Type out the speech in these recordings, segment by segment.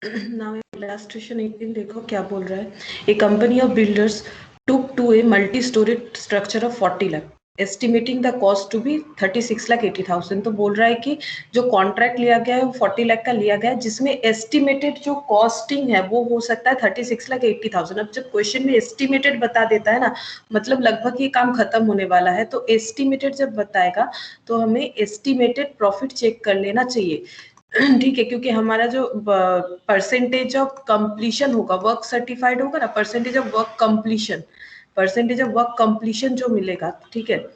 Now illustration 18 देखो क्या बोल रहा है। A company of builders took to a multi storeyed structure of 40 lakh estimating the cost to be 36,80,000। तो बोल रहा है कि जो कॉन्ट्रैक्ट लिया गया है वो 40 लाख का लिया गया है, जिसमें एस्टिमेटेड जो कॉस्टिंग है वो हो सकता है 36,80,000। अब जब क्वेश्चन में एस्टिमेटेड बता देता है ना, मतलब लगभग ये काम खत्म होने वाला है, तो एस्टिमेटेड जब बताएगा तो हमें एस्टिमेटेड प्रॉफिट चेक कर लेना चाहिए। ठीक है, क्योंकि हमारा जो परसेंटेज ऑफ कंप्लीशन होगा, वर्क सर्टिफाइड होगा ना, परसेंटेज ऑफ वर्क कंप्लीशन जो मिलेगा, ठीक है,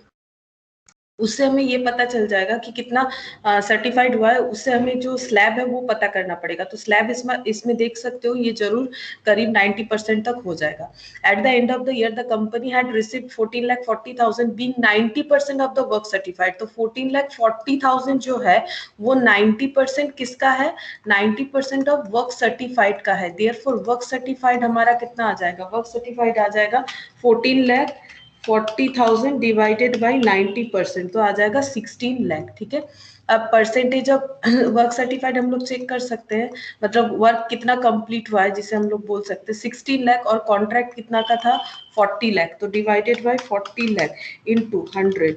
उससे हमें ये पता चल जाएगा कि कितना सर्टिफाइड हुआ है। उससे हमें जो स्लैब है वो पता करना पड़ेगा। तो स्लैब इसमें देख सकते हो, ये जरूर करीब 90% तक हो जाएगा। At the end of the year the company had received 14,40,000 being 90% of the work certified. तो 14,40,000 जो है वो 90% किसका है? 90% ऑफ वर्क सर्टिफाइड का है। देयरफॉर वर्क सर्टिफाइड हमारा कितना आ जाएगा? वर्क सर्टिफाइड आ जाएगा 14,40,000 डिवाइडेड बाई 90%, तो आ जाएगा 16 लाख। ठीक है, अब परसेंटेज ऑफ वर्क सर्टिफाइड हम लोग चेक कर सकते हैं, मतलब वर्क कितना कंप्लीट हुआ है जिसे हम लोग बोल सकते हैं 16 लाख, और कॉन्ट्रैक्ट कितना का था 40 लाख, तो डिवाइडेड बाई 40 लाख इनटू 100।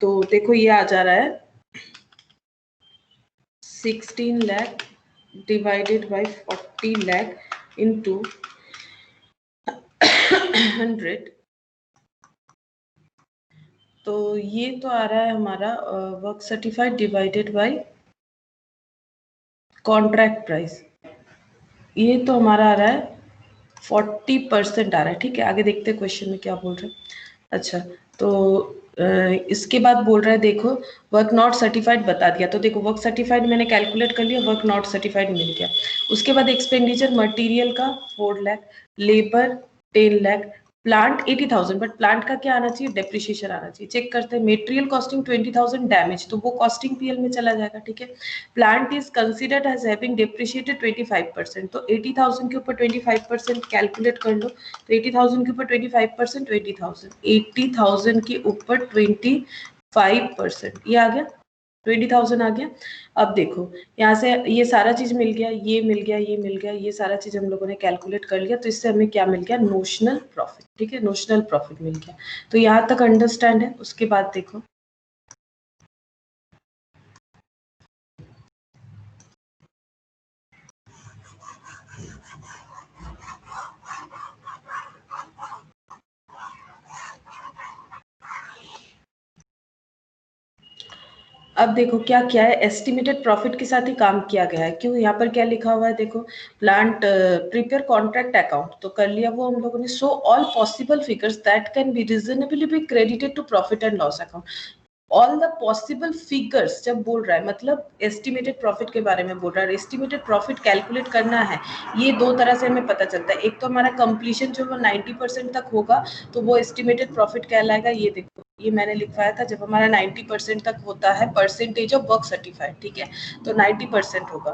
तो देखो ये आ जा रहा है 16 lakh divided by 40 lakh into 100। तो ये तो आ रहा है हमारा work certified divided by contract price. ये तो हमारा आ रहा है 40% आ रहा है। ठीक है, आगे देखते हैं क्वेश्चन में क्या बोल रहे हैं। अच्छा, तो इसके बाद बोल रहा है, देखो वर्क नॉट सर्टिफाइड बता दिया, तो देखो वर्क सर्टिफाइड मैंने कैलकुलेट कर लिया, वर्क नॉट सर्टिफाइड मिल गया। उसके बाद एक्सपेंडिचर मटेरियल का 4 lakh, labour 10 lakh, plant 80,000, but plant का क्या आना चाहिए? डेप्रिसिएशन आना चाहिए। चेक करते हैं, मटेरियल कॉस्टिंग 20,000, डैमेज तो वो कॉस्टिंग पीएल में चला जाएगा। ठीक है, plant is considered as having depreciated 25%, तो 80,000 के ऊपर 25% कैलकुलेट कर लो। तो 80,000 के ऊपर 25%, 20,000, 80,000 के ऊपर 25%, ये आ गया 20,000 आ गया। अब देखो यहाँ से ये सारा चीज मिल गया, ये मिल गया, ये मिल गया, ये सारा चीज हम लोगों ने कैलकुलेट कर लिया, तो इससे हमें क्या मिल गया? Notional profit. ठीक है, नोशनल प्रॉफिट मिल गया। तो यहाँ तक अंडरस्टैंड है। उसके बाद देखो अब देखो क्या क्या है, एस्टिमेटेड प्रॉफिट के साथ ही काम किया गया है। क्यों? यहाँ पर क्या लिखा हुआ है देखो, प्लांट प्रिपेयर कॉन्ट्रैक्ट अकाउंट, तो कर लिया वो हम लोगों ने। So all possible figures that can be reasonably be credited to profit and loss account. All the possible figures जब बोल रहा है, मतलब एस्टिमेटेड प्रॉफिट के बारे में बोल रहा है। एस्टिमेटेड प्रॉफिट कैलकुलेट करना है, ये दो तरह से हमें पता चलता है। एक तो हमारा कंप्लीशन जो वो 90% तक होगा, तो वो एस्टिमेटेड प्रॉफिट कहलाएगा। ये देखो, ये मैंने लिखवाया था, जब हमारा 90% तक होता है परसेंटेज ऑफ वर्क सर्टिफाइड, ठीक है, तो 90% होगा,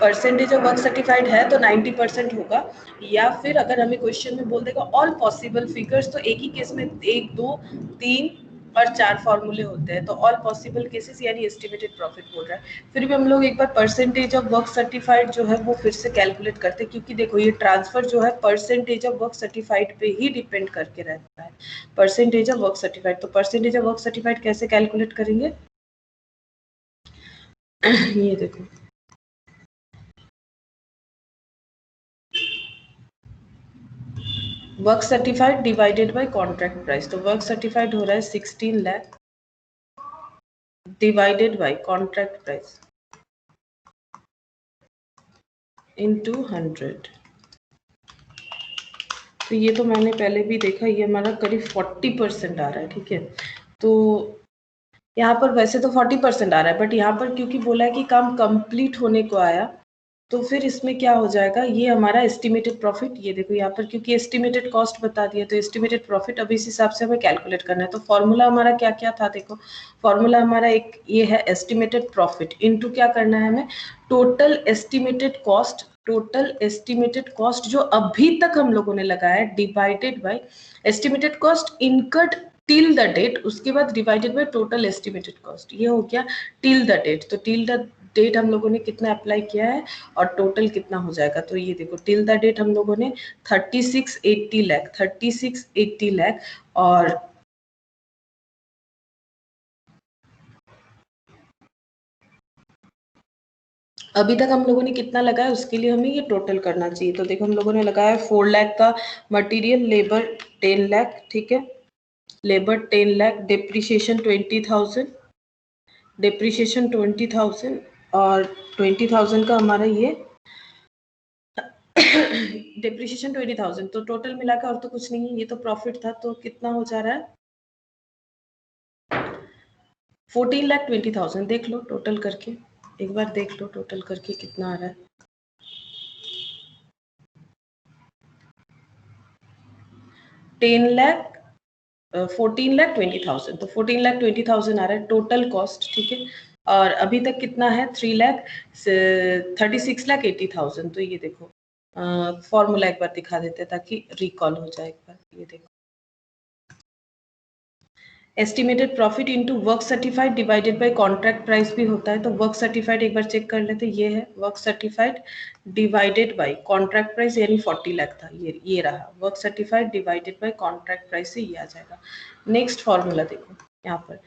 परसेंटेज ऑफ वर्क सर्टिफाइड है तो 90% होगा। या फिर अगर हमें क्वेश्चन में बोल देगा ऑल पॉसिबल फिगर्स, तो एक ही केस में 1, 2, 3 और 4 फॉर्मूले होते हैं, तो ऑल पॉसिबल केसेस यानी एस्टिमेटेड प्रॉफिट बोल रहा है। फिर भी हम लोग एक बार परसेंटेज ऑफ वर्क सर्टिफाइड जो है वो फिर से कैलकुलेट करते हैं, क्योंकि देखो ये ट्रांसफर जो है परसेंटेज ऑफ वर्क सर्टिफाइड पे ही डिपेंड करके रहता है, परसेंटेज ऑफ वर्क सर्टिफाइड। तो परसेंटेज ऑफ वर्क सर्टिफाइड कैसे कैलकुलेट करेंगे? ये देखो, work certified divided by contract price, तो वर्क सर्टिफाइड हो रहा है 16 lakh divided by contract price into 100। तो ये तो मैंने पहले भी देखा, ये हमारा करीब 40% आ रहा है। ठीक है, तो यहाँ पर वैसे तो 40% आ रहा है, बट यहाँ पर क्योंकि बोला है कि काम कंप्लीट होने को आया, तो फिर इसमें क्या हो जाएगा, ये हमारा एस्टिमेटेड प्रॉफिट। ये देखो यहाँ पर क्योंकि एस्टिमेटेड कॉस्ट बता दिया, तो एस्टिमेटेड प्रॉफिट अब इस हिसाब से हमें कैलकुलेट करना है। तो फॉर्मूला हमारा क्या क्या था देखो, फॉर्मूला हमारा एक ये है, एस्टिमेटेड प्रॉफिट इनटू क्या करना है हमें? Total estimated cost, total estimated cost जो अभी तक हम लोगों ने लगाया है, divided by estimated cost incurred till the date, उसके बाद divided by total estimated cost, ये हो गया टिल द डेट। तो टिल द डेट हम लोगों ने कितना अप्लाई किया है और टोटल कितना हो जाएगा, तो ये देखो टिल द डेट हम लोगों ने 3680 लाख, 3680 लाख, और अभी तक हम लोगों ने कितना लगाया उसके लिए हमें ये टोटल करना चाहिए। तो देखो हम लोगों ने लगाया 4 लाख का मटेरियल, लेबर 10 लाख, ठीक है, लेबर 10 लाख, डिप्रिसिएशन 20,000, डिप्रिसिएशन 20,000, और 20,000 का हमारा ये डिप्रिसिएशन 20,000, तो टोटल मिलाकर और तो कुछ नहीं है, ये तो प्रॉफिट था। तो कितना हो जा रहा है 14,20,000। देख लो टोटल करके, एक बार देख लो टोटल करके कितना आ रहा है। 14,20,000, तो 14,20,000 आ रहा है टोटल कॉस्ट, ठीक है। और अभी तक कितना है 36,80,000। तो ये देखो फॉर्मूला एक बार दिखा देते हैं ताकि रिकॉल हो जाए एक बार। ये देखो estimated profit into work certified divided by contract price भी होता है। तो वर्क सर्टिफाइड एक बार चेक कर लेते हैं, ये है work certified divided by contract price, यानी 40 लाख था, ये रहा work certified divided by contract price से ये आ जाएगा। नेक्स्ट फॉर्मूला देखो यहाँ पर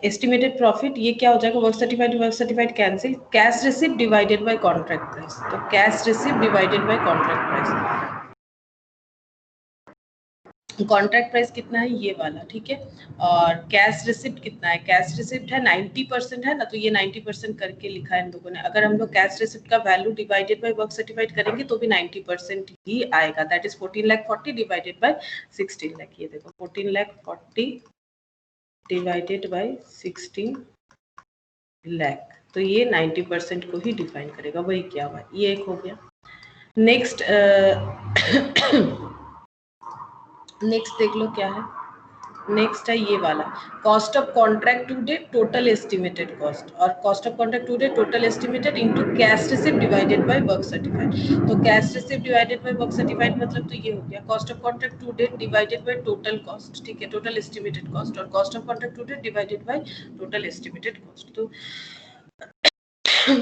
एस्टिमेटेड प्रॉफिट, ये क्या हो जाएगा work certified cancel, cash receipt divided by contract price. तो cash receipt divided by contract price, contract price कितना है ये वाला, ठीक है। और कैश रिसिप्ट कितना है, कैश रिसिप्ट है 90% है ना, तो ये 90% करके लिखा है इन लोगों ने। अगर हम लोग कैश रिसिप्ट का value divided by work certified करेंगे तो भी 90% ही आएगा, that is 14,40,000 divided by 16 lakh. ये देखो 14,40,000 डिवाइडेड बाय 16 लाख, तो ये 90% को ही डिफाइन करेगा, वही क्या हुआ, ये एक हो गया। नेक्स्ट नेक्स्ट देख लो क्या है, नेक्स्ट है ये वाला cost of contract to date total estimated cost, और cost of contract to date total estimated into cash receipt divided by work certified. तो cash receipt divided by work certified मतलब तो ये हो गया cost of contract to date divided by total cost, ठीक है, total estimated cost, और cost of contract to date divided by total estimated cost. तो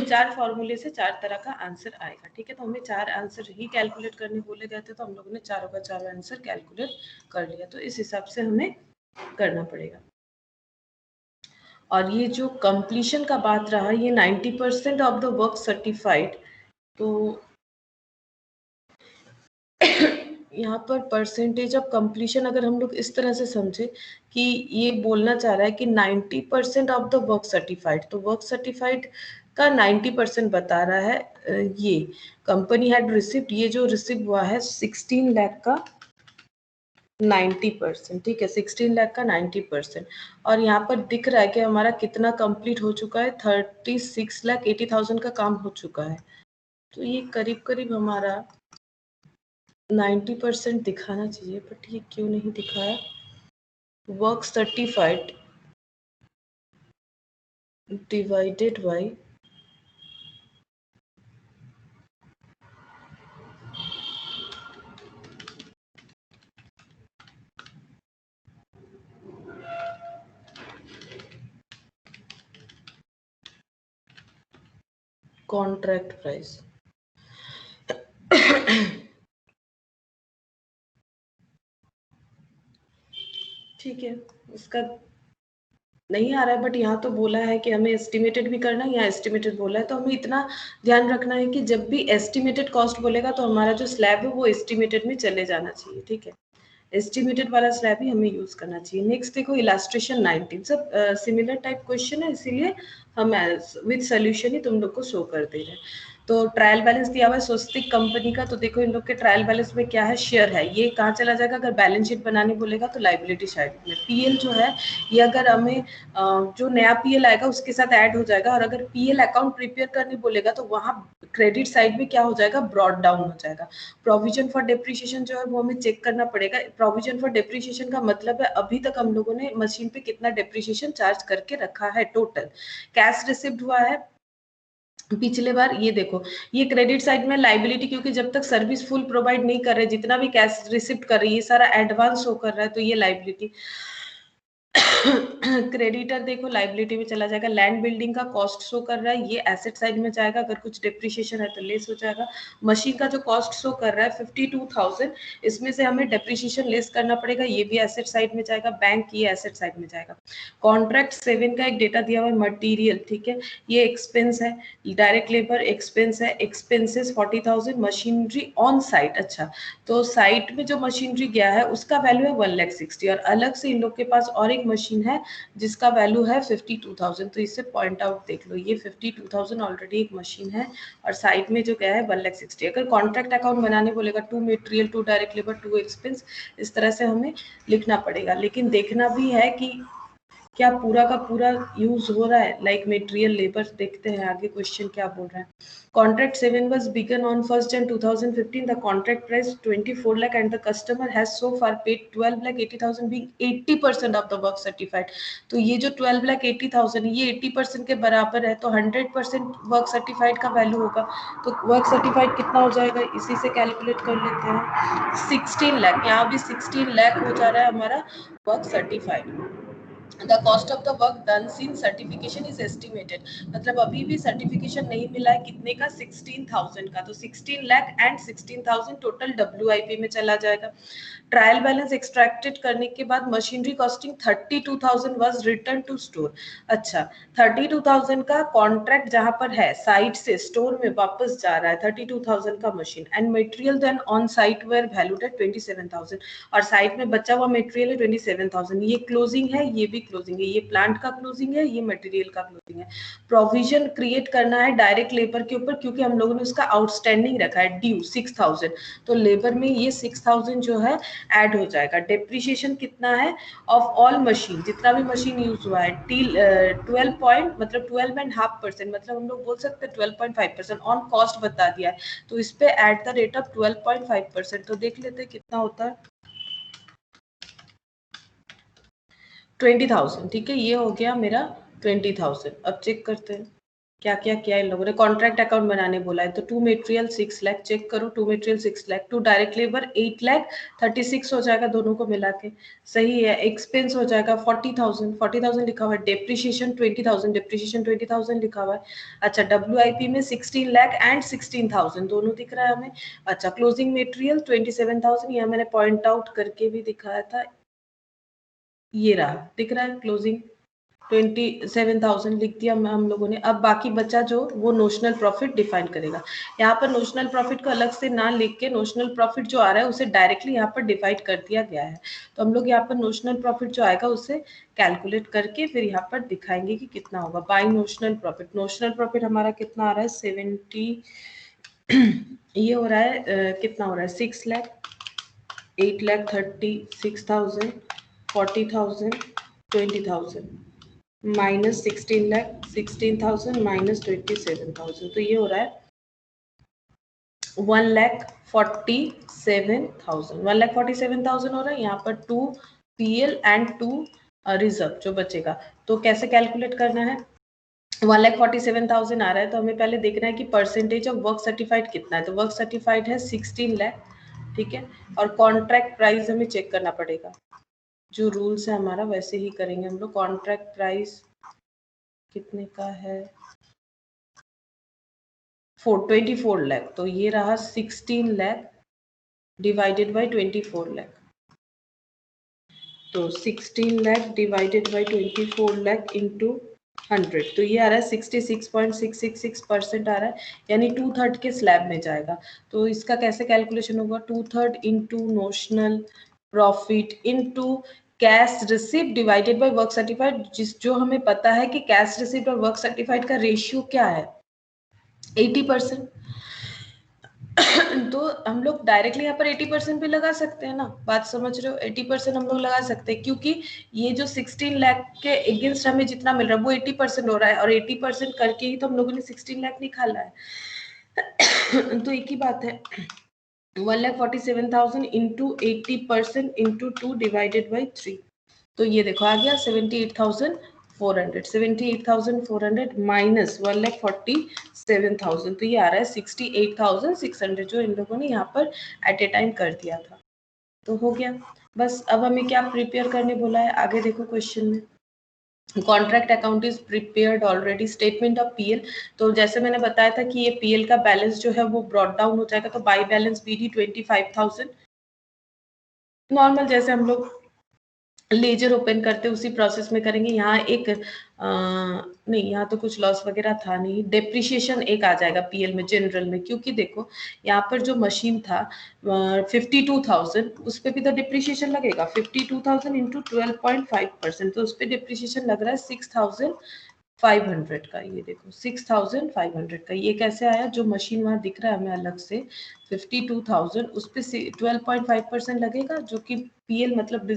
4 फॉर्मूले से 4 तरह का आंसर आएगा, ठीक है। तो हमें 4 आंसर ही कैलकुलेट करने बोले गए थे, तो हम लोगों ने चारों का 4 आंसर कैलकुलेट कर लिया, तो इस हिसाब से हमें करना पड़ेगा। और ये जो कंप्लीशन का बात रहा, ये 90% ऑफ द वर्क सर्टिफाइड, तो यहाँ पर परसेंटेज ऑफ कंप्लीशन अगर हम लोग इस तरह से समझे कि ये बोलना चाह रहा है कि 90% ऑफ द वर्क सर्टिफाइड, तो वर्क सर्टिफाइड का 90% बता रहा है ये कंपनी हैड रिसिप्ट, ये जो रिसिप्ट हुआ है 16 लाख का 90%, ठीक है, 16 लाख का 90%। और यहाँ पर दिख रहा है कि हमारा कितना कंप्लीट हो चुका है, 36,80,000 का काम हो चुका है। तो ये करीब करीब हमारा 90% दिखाना चाहिए, बट ये क्यों नहीं दिखाया। Work certified divided by contract price. ठीक है, इसका नहीं आ रहा है, बट यहाँ तो बोला है कि हमें एस्टिमेटेड भी करना है, यहाँ एस्टिमेटेड बोला है, तो हमें इतना ध्यान रखना है कि जब भी एस्टिमेटेड कॉस्ट बोलेगा तो हमारा जो स्लैब है वो एस्टिमेटेड में चले जाना चाहिए, ठीक है, एस्टिमेटेड वाला स्लैब ही हमें यूज करना चाहिए। नेक्स्ट देखो इलास्ट्रेशन 19, सब सिमिलर टाइप क्वेश्चन है, इसीलिए हम विद सोल्यूशन ही तुम लोग को शो कर दे रहे हैं। तो ट्रायल बैलेंस दिया हुआ है स्वस्तिक कंपनी का, तो देखो इन लोग के ट्रायल बैलेंस में क्या है, शेयर है, ये कहाँ चला जाएगा, अगर बैलेंस शीट बनाने बोलेगा तो लाइबिलिटी साइड में। पीएल जो है ये अगर हमें जो नया पीएल आएगा उसके साथ ऐड हो जाएगा, और अगर पीएल अकाउंट प्रिपेयर करने बोलेगा तो वहाँ क्रेडिट साइड में क्या हो जाएगा, ब्रॉड डाउन हो जाएगा। प्रोविजन फॉर डेप्रिसिएशन जो है वो हमें चेक करना पड़ेगा। प्रोविजन फॉर डेप्रिसिएशन का मतलब है अभी तक हम लोगों ने मशीन पे कितना डेप्रिसिएशन चार्ज करके रखा है टोटल। कैश रिसिप्ट हुआ है पिछले बार, ये देखो ये क्रेडिट साइड में लाइबिलिटी, क्योंकि जब तक सर्विस फुल प्रोवाइड नहीं कर रहे, जितना भी कैश रिसिप्ट कर रही है ये सारा एडवांस शो कर रहा है, तो ये लाइबिलिटी। क्रेडिटर देखो लाइबिलिटी में चला जाएगा, लैंड बिल्डिंग का कॉस्ट शो कर रहा है, ये एसेट साइड में जाएगा, अगर कुछ डिप्रिशिएशन है तो लेस हो जाएगा। मशीन का जो कॉस्ट शो कर रहा है 52,000, इसमें से हमें डिप्रिशिएशन लेस करना पड़ेगा, ये भी एसेट साइड में जाएगा। बैंक ये एसेट साइड में जाएगा। कॉन्ट्रैक्ट 7 का एक डेटा दिया हुआ है मटीरियल, ठीक है, ये एक्सपेंस है, डायरेक्ट लेबर एक्सपेंस है, एक्सपेंसेस 40,000, मशीनरी ऑन साइट। अच्छा, तो साइट में जो मशीनरी गया है उसका वैल्यू है 1,60,000 और अलग से इन लोग के पास और एक मशीन है जिसका वैल्यू है 52,000। तो इससे पॉइंट आउट देख लो, ये 52,000 ऑलरेडी एक मशीन है और साइट में जो गया है 1,60,000। अगर कॉन्ट्रैक्ट अकाउंट बनाने बोलेगा, to material, to direct labour, to expense, इस तरह से हमें लिखना पड़ेगा। लेकिन देखना भी है कि क्या पूरा का पूरा यूज हो रहा है, लाइक मटेरियल, लेबर। देखते हैं आगे क्वेश्चन क्या बोल रहा है। Contract 7 was begun on 1st Jan 2015. The contract price 24 lakh and the customer has so far paid 12 lakh 80,000 being 80% of the work certified. तो ये जो 12 lakh 80,000 ये 80% के बराबर है, तो 100% वर्क सर्टिफाइड का वैल्यू होगा। तो वर्क सर्टिफाइड कितना हो जाएगा, इसी से कैलकुलेट कर लेते हैं। 16 लाख, यहाँ भी 16 लाख हो जा रहा है हमारा work certified. The cost of the work done since certification is estimated. मतलब अभी भी सर्टिफिकेशन नहीं मिला है, कितने का, 16,000 का। तो 16 लाख एंड 16,000 टोटल WIP में चला जाएगा। ट्रायल बैलेंस एक्सट्रैक्टेड करने के बाद machinery costing 32,000 was return to store. अच्छा, 32,000 का कॉन्ट्रैक्ट जहां पर है साइट से स्टोर में वापस जा रहा है, 32,000 का machine, and material then on site were valued at 27,000, और साइट में बचा हुआ मटेरियल है 27,000। ये क्लोजिंग है, ये भी क्लोजिंग है, ये प्लांट का क्लोजिंग है, ये मटेरियल का क्लोजिंग है। प्रोविजन क्रिएट करना है डायरेक्ट लेबर के ऊपर, क्योंकि हम लोगों ने उसका आउटस्टैंडिंग रखा है ड्यू 6,000, तो लेबर में ये 6,000 जो है ऐड हो जाएगा। डेप्रिसिएशन कितना है ऑफ ऑल मशीन, जितना भी मशीन यूज हुआ है, 12 पॉइंट मतलब 12.5%, मतलब हम लोग बोल सकते हैं 12.5% ऑन कॉस्ट बता दिया है, तो इस पे एट द रेट ऑफ 12.5%। तो देख लेते हैं कितना होता है, 20,000। ठीक है, ये हो गया मेरा 20,000। अब चेक करते हैं क्या क्या किया इन लोगों ने। कॉन्ट्रैक्ट अकाउंट बनाने बोला है, तो टू मटेरियल 6 लाख, चेक करो, to material 6 lakh, to direct labour 8 lakh 36 हो जाएगा दोनों को मिला के, सही है। एक्सपेंस हो जाएगा 40,000, 40,000 लिखा हुआ है। डेप्रिशिएशन 20,000, डेप्रिशिएशन 20,000 लिखा हुआ है। अच्छा, WIP में 16 लाख एंड 16,000 दोनों दिख रहा है हमें। अच्छा, क्लोजिंग मटेरियल 27,000, यह मैंने पॉइंट आउट करके भी दिखाया था, ये रहा, दिख रहा है क्लोजिंग 27,000 लिख दिया हम लोगों ने। अब बाकी बचा जो, वो नोशनल प्रॉफिट डिफाइन करेगा। यहाँ पर नोशनल प्रॉफिट को अलग से ना लिख के नोशनल प्रॉफिट जो आ रहा है उसे डायरेक्टली यहाँ पर डिवाइड कर दिया गया है। तो हम लोग यहाँ पर नोशनल प्रॉफिट जो आएगा उसे कैलकुलेट करके फिर यहाँ पर दिखाएंगे कि कितना होगा by notional profit. Notional profit हमारा कितना आ रहा है, 70 ये हो रहा है कितना हो रहा है, 6 लाख, 8,36,000, 40,000, 20,000 माइनस 16 लाख, 16,000 माइनस 27,000, तो ये हो रहा है 1,47,000, 1,47,000 हो रहा है। यहाँ पर 2 PL एंड 2 रिजर्व जो बचेगा। तो कैसे कैलकुलेट करना है, 1,47,000 आ रहा है, तो हमें पहले देखना है कि परसेंटेज ऑफ वर्क सर्टिफाइड कितना है। तो वर्क सर्टिफाइड है 16 लाख, ठीक है, और कॉन्ट्रैक्ट प्राइस हमें चेक करना पड़ेगा, जो रूल्स है हमारा वैसे ही करेंगे हम लोग। कॉन्ट्रैक्ट प्राइस कितने का है, 24 लाख, तो ये रहा 16 लाख डिवाइडेड बाय 24 लाख, तो 16 lakh divided by 24 lakh into 100, तो ये आ रहा है 66.666% आ रहा है, यानी 2/3 के स्लैब में जाएगा। तो इसका कैसे कैलकुलेशन होगा, 2/3 into notional profit into cash receipt divided by work certified, जो हमें पता है कि कैश रिसिप्ट और वर्क सर्टिफाइड का रेशियो क्या है, 80%। तो हम लोग डायरेक्टली यहाँ पर 80% भी लगा सकते हैं ना, बात समझ रहे हो, 80% हम लोग लगा सकते हैं, क्योंकि ये जो 16 लाख के अगेंस्ट हमें जितना मिल रहा है वो 80% हो रहा है, और 80% करके ही तो हम लोगों ने 16 लाख निकाला है। तो एक ही बात है, 1,47,000 इंटू 80% इंटू 2 डिवाइडेड बाई 3, तो ये देखो आ गया 78,400, 78,400 माइनस 1,47,000, तो ये आ रहा है 68,600, जो इन लोगों ने यहाँ पर एट ए टाइम कर दिया था। तो हो गया बस। अब हमें क्या प्रिपेयर करने बोला है, आगे देखो क्वेश्चन में। Contract account is prepared already, statement of PL, तो जैसे मैंने बताया था कि ये पीएल का बैलेंस जो है वो ब्रॉट डाउन हो जाएगा, तो बाई बैलेंस बीडी 25,000 नॉर्मल जैसे हम लोग लेजर ओपन करते उसी प्रोसेस में करेंगे। यहाँ एक नहीं, यहाँ तो कुछ लॉस वगैरह था नहीं, डेप्रिशिएशन एक आ जाएगा पीएल में जनरल में, क्योंकि देखो यहाँ पर जो मशीन था 52,000, उस पर भी तो डिप्रिशिएशन लगेगा, 52,000 इंटू 12.5%, तो उस पर डिप्रिशिएशन लग रहा है 6,500 का। ये देखो 6,500 का, ये कैसे आया? जो मशीन वहां दिख रहा है हमें अलग से 52,000, उस पर 12.5% लगेगा, जो कि पीएल मतलब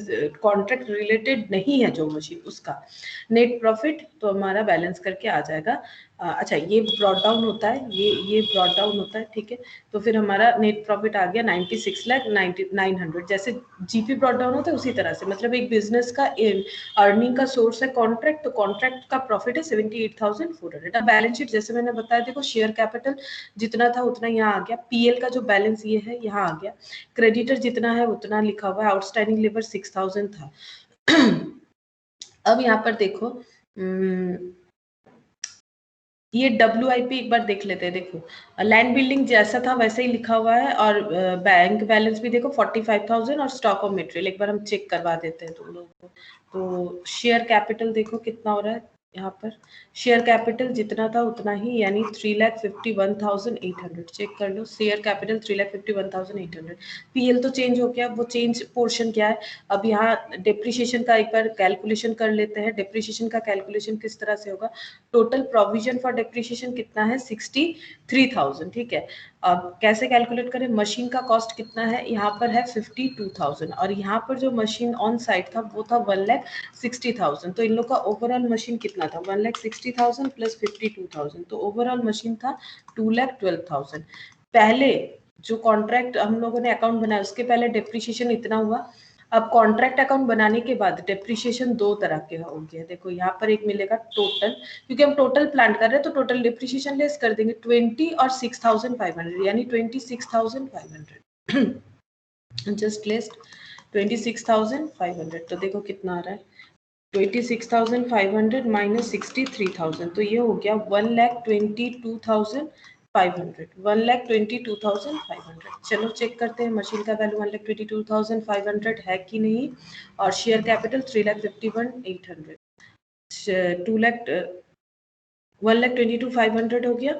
कॉन्ट्रैक्ट रिलेटेड नहीं है जो मशीन, उसका नेट प्रॉफिट तो हमारा बैलेंस करके आ जाएगा। अच्छा, ये ब्रॉट डाउन होता है, ये ब्रॉट डाउन होता है, ठीक है। तो फिर हमारा नेट प्रॉफिट आ गया 96,900, जैसे जीपी ब्रॉट डाउन होता है उसी तरह से, मतलब एक बिजनेस का अर्निंग का सोर्स है कॉन्ट्रैक्ट, तो कॉन्ट्रैक्ट का प्रॉफिट है 78,400। अब बैलेंस शीट जैसे मैंने बताया, देखो शेयर कैपिटल जितना था उतना यहाँ आ गया, पीएल का जो बैलेंस ये है यहाँ आ गया, क्रेडिटर जितना है उतना लिखा हुआ है, आउटस्टैंडिंग लेबर 6,000 था। अब यहाँ पर देखो ये WIP एक बार देख लेते हैं। देखो लैंड बिल्डिंग जैसा था वैसे ही लिखा हुआ है, और बैंक बैलेंस भी देखो 45,000, और स्टॉक ऑफ मटेरियल एक बार हम चेक करवा देते हैं तुम लोगों को। तो शेयर कैपिटल देखो कितना हो रहा है, यहाँ पर शेयर कैपिटल जितना था उतना ही, यानी 3,51,800। चेक कर लो, शेयर कैपिटल 3,51,800। पीएल तो चेंज हो गया, वो चेंज पोर्शन क्या है। अब यहाँ डिप्रिशिएशन का एक बार कैलकुलेशन कर लेते हैं। डिप्रिशिएशन का कैलकुलेशन किस तरह से होगा, टोटल प्रोविजन फॉर डिप्रिशिएशन कितना है 63,000, ठीक है। अब कैसे कैलकुलेट करें, मशीन का कॉस्ट कितना है, यहाँ पर है 52,000, और यहाँ पर जो मशीन ऑन साइट था वो था 1,60,000, तो इन लोग का ओवरऑल मशीन कितना था 1,60,000 प्लस 52,000, तो ओवरऑल मशीन था 2,12,000। पहले जो कॉन्ट्रैक्ट हम लोगों ने अकाउंट बनाया उसके पहले डिप्रिशिएशन इतना हुआ। अब कॉन्ट्रैक्ट अकाउंट बनाने के बाद डिप्रिशिएशन दो तरह के हो गए। देखो यहाँ पर एक मिलेगा टोटल, क्योंकि हम टोटल प्लान कर रहे हैं तो टोटल डिप्रिशिएशन लेस कर देंगे 20 और 6,500, यानी 26,500 जस्ट लेस 26,500। तो देखो कितना आ रहा है 26,500 माइनस 63,000, तो ये हो गया 1,22,500, 1,22,500। चलो चेक करते हैं मशीन का वैल्यू 1,22,500 है कि नहीं, और शेयर कैपिटल 3,51,800, 1,22,500 हो गया,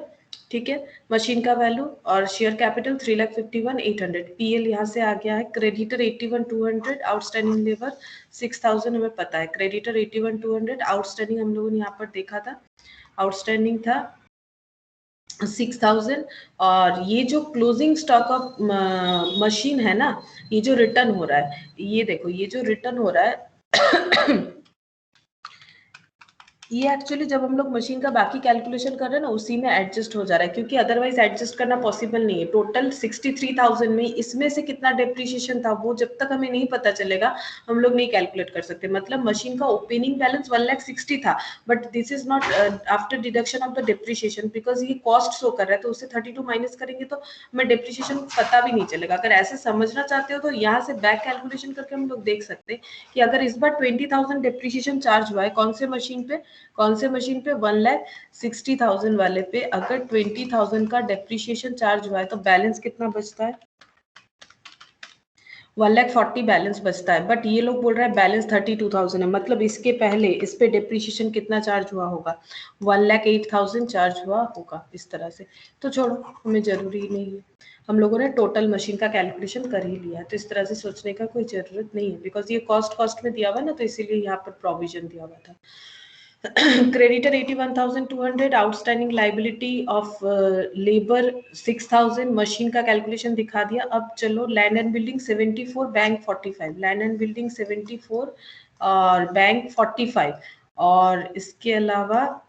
ठीक है। मशीन का वैल्यू और शेयर कैपिटल 3,51,800। पीएल यहाँ से आ गया है, क्रेडिटर 81,200, आउटस्टैंडिंग लेबर 6,000 हमें पता है, क्रेडिटर 81,200, आउटस्टैंडिंग हम लोगों ने यहाँ पर देखा था, आउटस्टैंडिंग था 6,000, और ये जो क्लोजिंग स्टॉक ऑफ मशीन है ना, ये जो रिटर्न हो रहा है, ये देखो ये जो रिटर्न हो रहा है ये एक्चुअली जब हम लोग मशीन का बाकी कैलकुलेशन कर रहे हैं ना उसी में एडजस्ट हो जा रहा है, क्योंकि अदरवाइज एडजस्ट करना पॉसिबल नहीं है। टोटल 63,000 में इसमें से कितना डेप्रिशिएशन था वो जब तक हमें नहीं पता चलेगा हम लोग नहीं कैलकुलेट कर सकते। मतलब मशीन का ओपनिंग बैलेंस 1,60,000 था, but this is not after deduction of the depreciation, because ये कॉस्ट शो कर रहा है, तो उससे 32 माइनस करेंगे तो हमें डेप्रिशिएशन पता भी नहीं चलेगा। अगर ऐसे समझना चाहते हो तो यहाँ से बैक कैलकुलेशन करके हम लोग देख सकते हैं कि अगर इस बार 20,000 डेप्रिशिएशन चार्ज हुआ है कौन से मशीन पे 1,60,000 वाले पे, अगर 20,000 का डेप्रिशिएशन चार्ज हुआ है तो बैलेंस कितना बचता है 1,40,000 बैलेंस बचता है। बट ये लोग बोल रहे हैं बैलेंस 32,000 है, मतलब इसके पहले इस पे डिप्रिशिएशन कितना चार्ज हुआ होगा 1,08,000 चार्ज हुआ होगा इस तरह से। तो छोड़ो, हमें जरूरी नहीं है, हम लोगों ने टोटल मशीन का कैलकुलेशन कर ही लिया है, तो इस तरह से सोचने का कोई जरूरत नहीं है, बिकॉज ये कॉस्ट में दिया हुआ ना, तो इसीलिए यहाँ पर प्रोविजन दिया हुआ था। Creditor 81,200, outstanding liability of labour 6,000, machine का कैलकुलेशन दिखा दिया। अब चलो land and building 74, bank 45, land and building 74 और बैंक 45, और इसके अलावा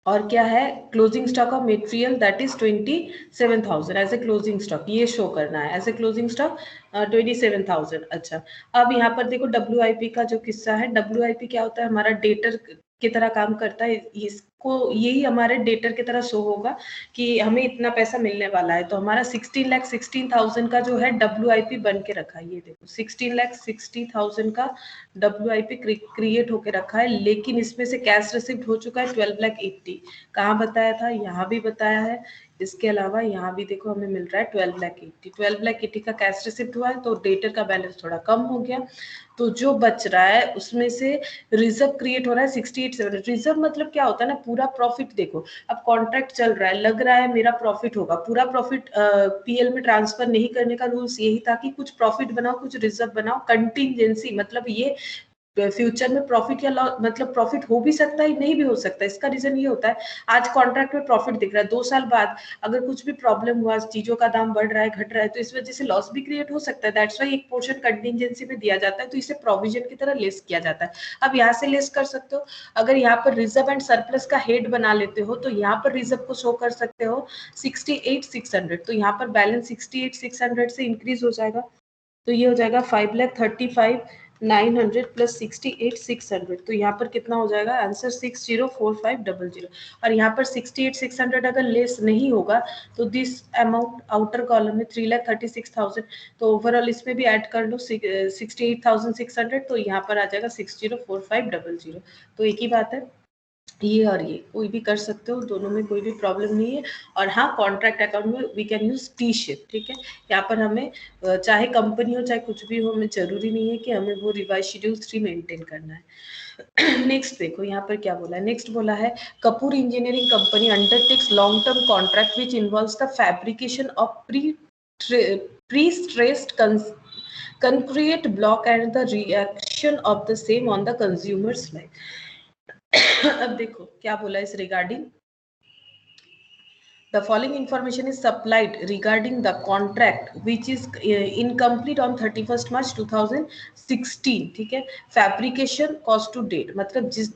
और क्या है closing stock of material that is 27,000 as a closing stock, ये शो करना है एज ए क्लोजिंग स्टॉक 27,000। अच्छा, अब यहाँ पर देखो WIP का जो किस्सा है, WIP क्या होता है हमारा डेटर की तरह काम करता है। इसको यही हमारे डेटर की तरह शो होगा कि हमें इतना पैसा मिलने वाला है। तो हमारा 16,16,000 का जो है WIP बन के रखा है। ये देखो 16,60,000 का WIP क्रिएट होके रखा है, लेकिन इसमें से कैश रिसिप्ट हो चुका है 12,80,000। कहाँ बताया था? यहाँ भी बताया है। इसके अलावा यहाँ भी देखो हमें मिल रहा है 12,80,000 का कैश रिसिप्ट हुआ है, तो डेटर का बैलेंस थोड़ा कम हो गया। तो जो बच रहा है उसमें से रिजर्व क्रिएट हो रहा है 68,700। रिजर्व मतलब क्या होता है ना, पूरा प्रॉफिट। देखो अब कॉन्ट्रैक्ट चल रहा है, लग रहा है मेरा प्रॉफिट होगा, पूरा प्रॉफिट PL में ट्रांसफर नहीं करने का रूल्स यही था कि कुछ प्रॉफिट बनाओ, कुछ रिजर्व बनाओ। कंटिजेंसी मतलब ये फ्यूचर में प्रॉफिट या लॉस, मतलब प्रॉफिट हो भी सकता है, नहीं भी हो सकता है। इसका रीजन ये होता है, आज कॉन्ट्रैक्ट में प्रॉफिट दिख रहा है, 2 साल बाद अगर कुछ भी प्रॉब्लम हुआ, चीजों का दाम बढ़ रहा है, घट रहा है, तो इस वजह से लॉस भी क्रिएट हो सकता है। दैट्स वाई एक पोर्शन कंटिजेंसी में दिया जाता है, तो इसे प्रोविजन की तरह लेस किया जाता है। अब यहाँ से लेस कर सकते हो, अगर यहाँ पर रिजर्व एंड सरप्लस का हेड बना लेते हो, तो यहाँ पर रिजर्व को शो कर सकते हो 68,600। तो यहाँ पर बैलेंस 68,600 से इंक्रीज हो जाएगा। तो ये हो जाएगा 5,35,900 प्लस 68,600। तो यहाँ पर कितना हो जाएगा आंसर? 604500। और यहाँ पर 68,600 अगर लेस नहीं होगा तो दिस अमाउंट आउटर कॉलम में 3,36,000। तो ओवरऑल इसमें भी ऐड कर लो 68,600, तो यहाँ पर आ जाएगा 604500। तो एक ही बात है, ये और ये कोई भी कर सकते हो, दोनों में कोई भी प्रॉब्लम नहीं है। और हाँ, कॉन्ट्रैक्ट अकाउंट में we can use T shape, ठीक है। यहाँ पर हमें चाहे कंपनी हो चाहे कुछ भी हो, हमें जरूरी नहीं है कि हमें वो रिवाइज शेड्यूल 3 मेंटेन करना है। नेक्स्ट देखो यहाँ पर क्या बोला है। नेक्स्ट बोला है Kapoor engineering company undertakes long term contract which involves the fabrication of pre-stressed concrete block and the reaction of the same on the consumer's life। अब देखो क्या बोला इस regarding. The following information is supplied regarding the contract which is incomplete on 31st March 2016, ठीक है। Fabrication cost to date मतलब जिस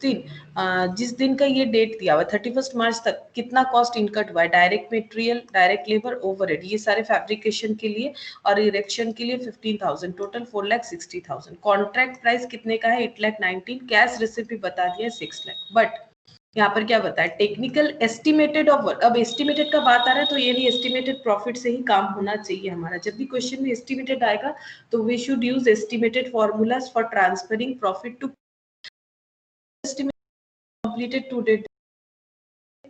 दिन का ये डेट दिया हुआ 31st मार्च तक कितना कॉस्ट इनकट हुआ है, direct material, direct labour, overhead, ये सारे फैब्रिकेशन के लिए और इरेक्शन के लिए 15,000, टोटल 4,60,000। कॉन्ट्रैक्ट प्राइस कितने का है? 8,19,000। कैश रिसिप्ट भी बता दिया 6 लाख। बट यहाँ पर क्या बताया? Technical estimated of work. अब एस्टिमेटेड का बात आ रहा है तो ये नहीं, एस्टिमेटेड प्रॉफिट से ही काम होना चाहिए हमारा। जब भी क्वेश्चन में एस्टिमेटेड आएगा तो we should use estimated formulas for transferring profit to completed to date.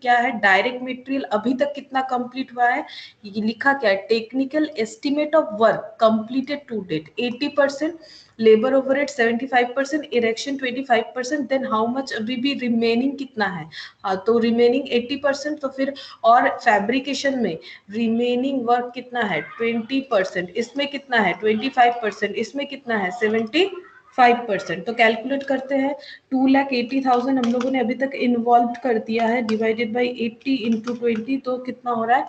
क्या है? डायरेक्ट मटेरियल अभी तक कितना कंप्लीट हुआ है, ये लिखा क्या है? Technical estimate of work completed to date 80%, labour overhead 75%, erection 25%। Then how much अभी भी रिमेनिंग कितना है? हाँ, तो रिमेनिंग 80%। तो फिर और फैब्रिकेशन में रिमेनिंग वर्क कितना है? 20%। इसमें कितना है? 25%। इसमें कितना है? 75%। तो कैलकुलेट करते हैं। 2,80,000 हम लोगों ने अभी तक इन्वॉल्व कर दिया है, डिवाइडेड बाई 80 इंटू 20, तो कितना हो रहा है?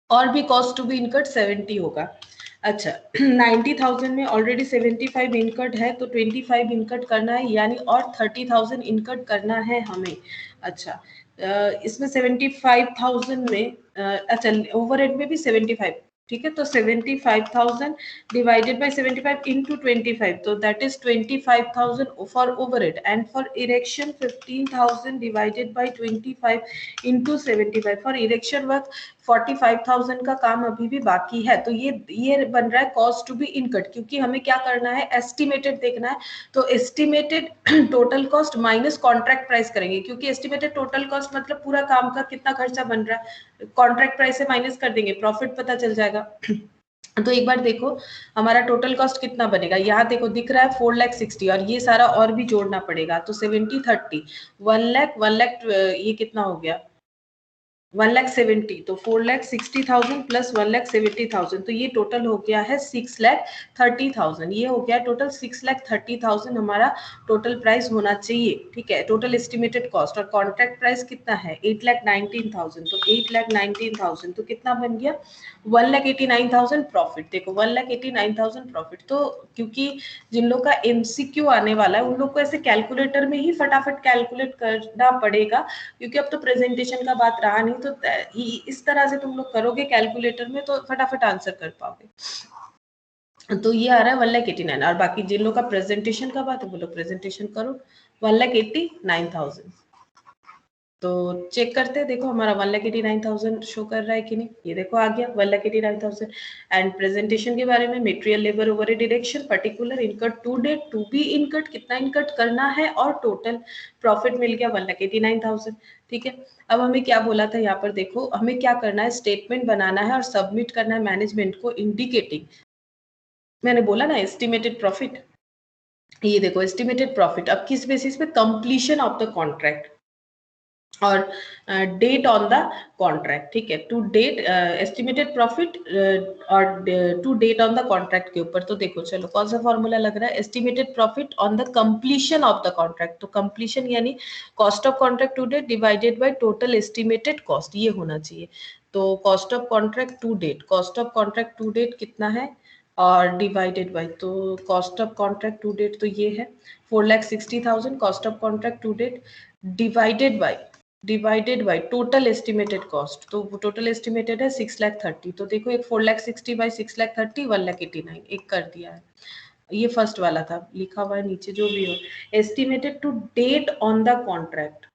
और भी कॉस्ट टू बी इनकट 70 होगा। अच्छा 90,000 में ऑलरेडी 75 इनकट है, तो 25 इनकट करना है, यानी और 30,000 इनकट करना है हमें। अच्छा इसमें 75,000 में अच्छा ओवरहेड में भी 75, ठीक है। तो 75,000 डिवाइडेड बाय 75 इंटू 25, तो that is 25,000 for overhead, and for erection 15,000 divided by 25 into 75। For erection work 45,000 का काम अभी भी बाकी है। तो ये बन रहा है कॉस्ट टू बी इनकट, क्योंकि हमें क्या करना है? एस्टिमेटेड देखना है। तो estimated total cost minus contract price करेंगे, क्योंकि एस्टिमेटेड टोटल कॉस्ट मतलब पूरा काम का कितना खर्चा बन रहा है, कॉन्ट्रैक्ट प्राइस से माइनस कर देंगे, प्रॉफिट पता चल जाएगा। तो एक बार देखो हमारा टोटल कॉस्ट कितना बनेगा। यहाँ देखो दिख रहा है 4,60,000, और ये सारा और भी जोड़ना पड़ेगा। तो 70 30 1 लाख 1 लाख, ये कितना हो गया? 1,70,000। तो 4,60,000 प्लस 1,70,000, तो ये टोटल हो गया है 6,30,000। ये हो गया टोटल 6,30,000 हमारा टोटल प्राइस होना चाहिए, ठीक है। टोटल एस्टिमेटेड कॉस्ट, और कॉन्ट्रैक्ट प्राइस कितना है? 8,19,000। तो 8,19,000 तो कितना बन गया? 1,89,000 प्रॉफिट। देखो 1,89,000 प्रॉफिट। तो क्योंकि जिन लोग का MCQ आने वाला है उन लोग को ऐसे कैलकुलेटर में ही फटाफट कैलकुलेट करना पड़ेगा, क्योंकि अब तो प्रेजेंटेशन का बात रहा नहीं। तो इस तरह से तुम लोग करोगे कैलकुलेटर में तो फटाफट आंसर कर पाओगे। तो ये आ रहा है 1,89,000 और बाकी जिन लोग का प्रेजेंटेशन का बात है वो लोग प्रेजेंटेशन करो 1,89,000। तो चेक करते हैं, देखो हमारा 1,89,000 शो कर रहा है कि नहीं। ये देखो आ गया 1,89,000। एंड प्रेजेंटेशन के बारे में material labour overhead deduction particular इनकट टू डेट टू बी इनकट कितना इनकट करना है और टोटल प्रॉफिट मिल गया 1,89,000। ठीक है, अब हमें क्या बोला था यहाँ पर, देखो हमें क्या करना है, स्टेटमेंट बनाना है और सबमिट करना है मैनेजमेंट को इंडिकेटिंग, मैंने बोला ना एस्टिमेटेड प्रॉफिट। ये देखो एस्टिमेटेड प्रॉफिट अब किस बेसिस पे, कंप्लीशन ऑफ द कॉन्ट्रैक्ट और डेट ऑन द कॉन्ट्रैक्ट। ठीक है, टू डेट एस्टिमेटेड प्रॉफिट और to date on the contract के ऊपर। तो देखो चलो कौन सा फॉर्मूला लग रहा है, estimated profit on the completion of the contract. तो कंप्लीशन यानी cost of contract to date divided by total estimated cost, ये होना चाहिए। तो cost of contract to date, cost of contract to date कितना है और डिवाइडेड बाय, तो cost of contract to date तो ये है 4,60,000 cost of contract to date divided by total estimated cost. तो टोटल एस्टिमेटेड है 6,30,000। तो देखो एक 4,60,000 बाई 6,30,000 1,89,000 एक कर दिया है। ये फर्स्ट वाला था, लिखा हुआ है नीचे जो भी हो। Estimated to date on the contract,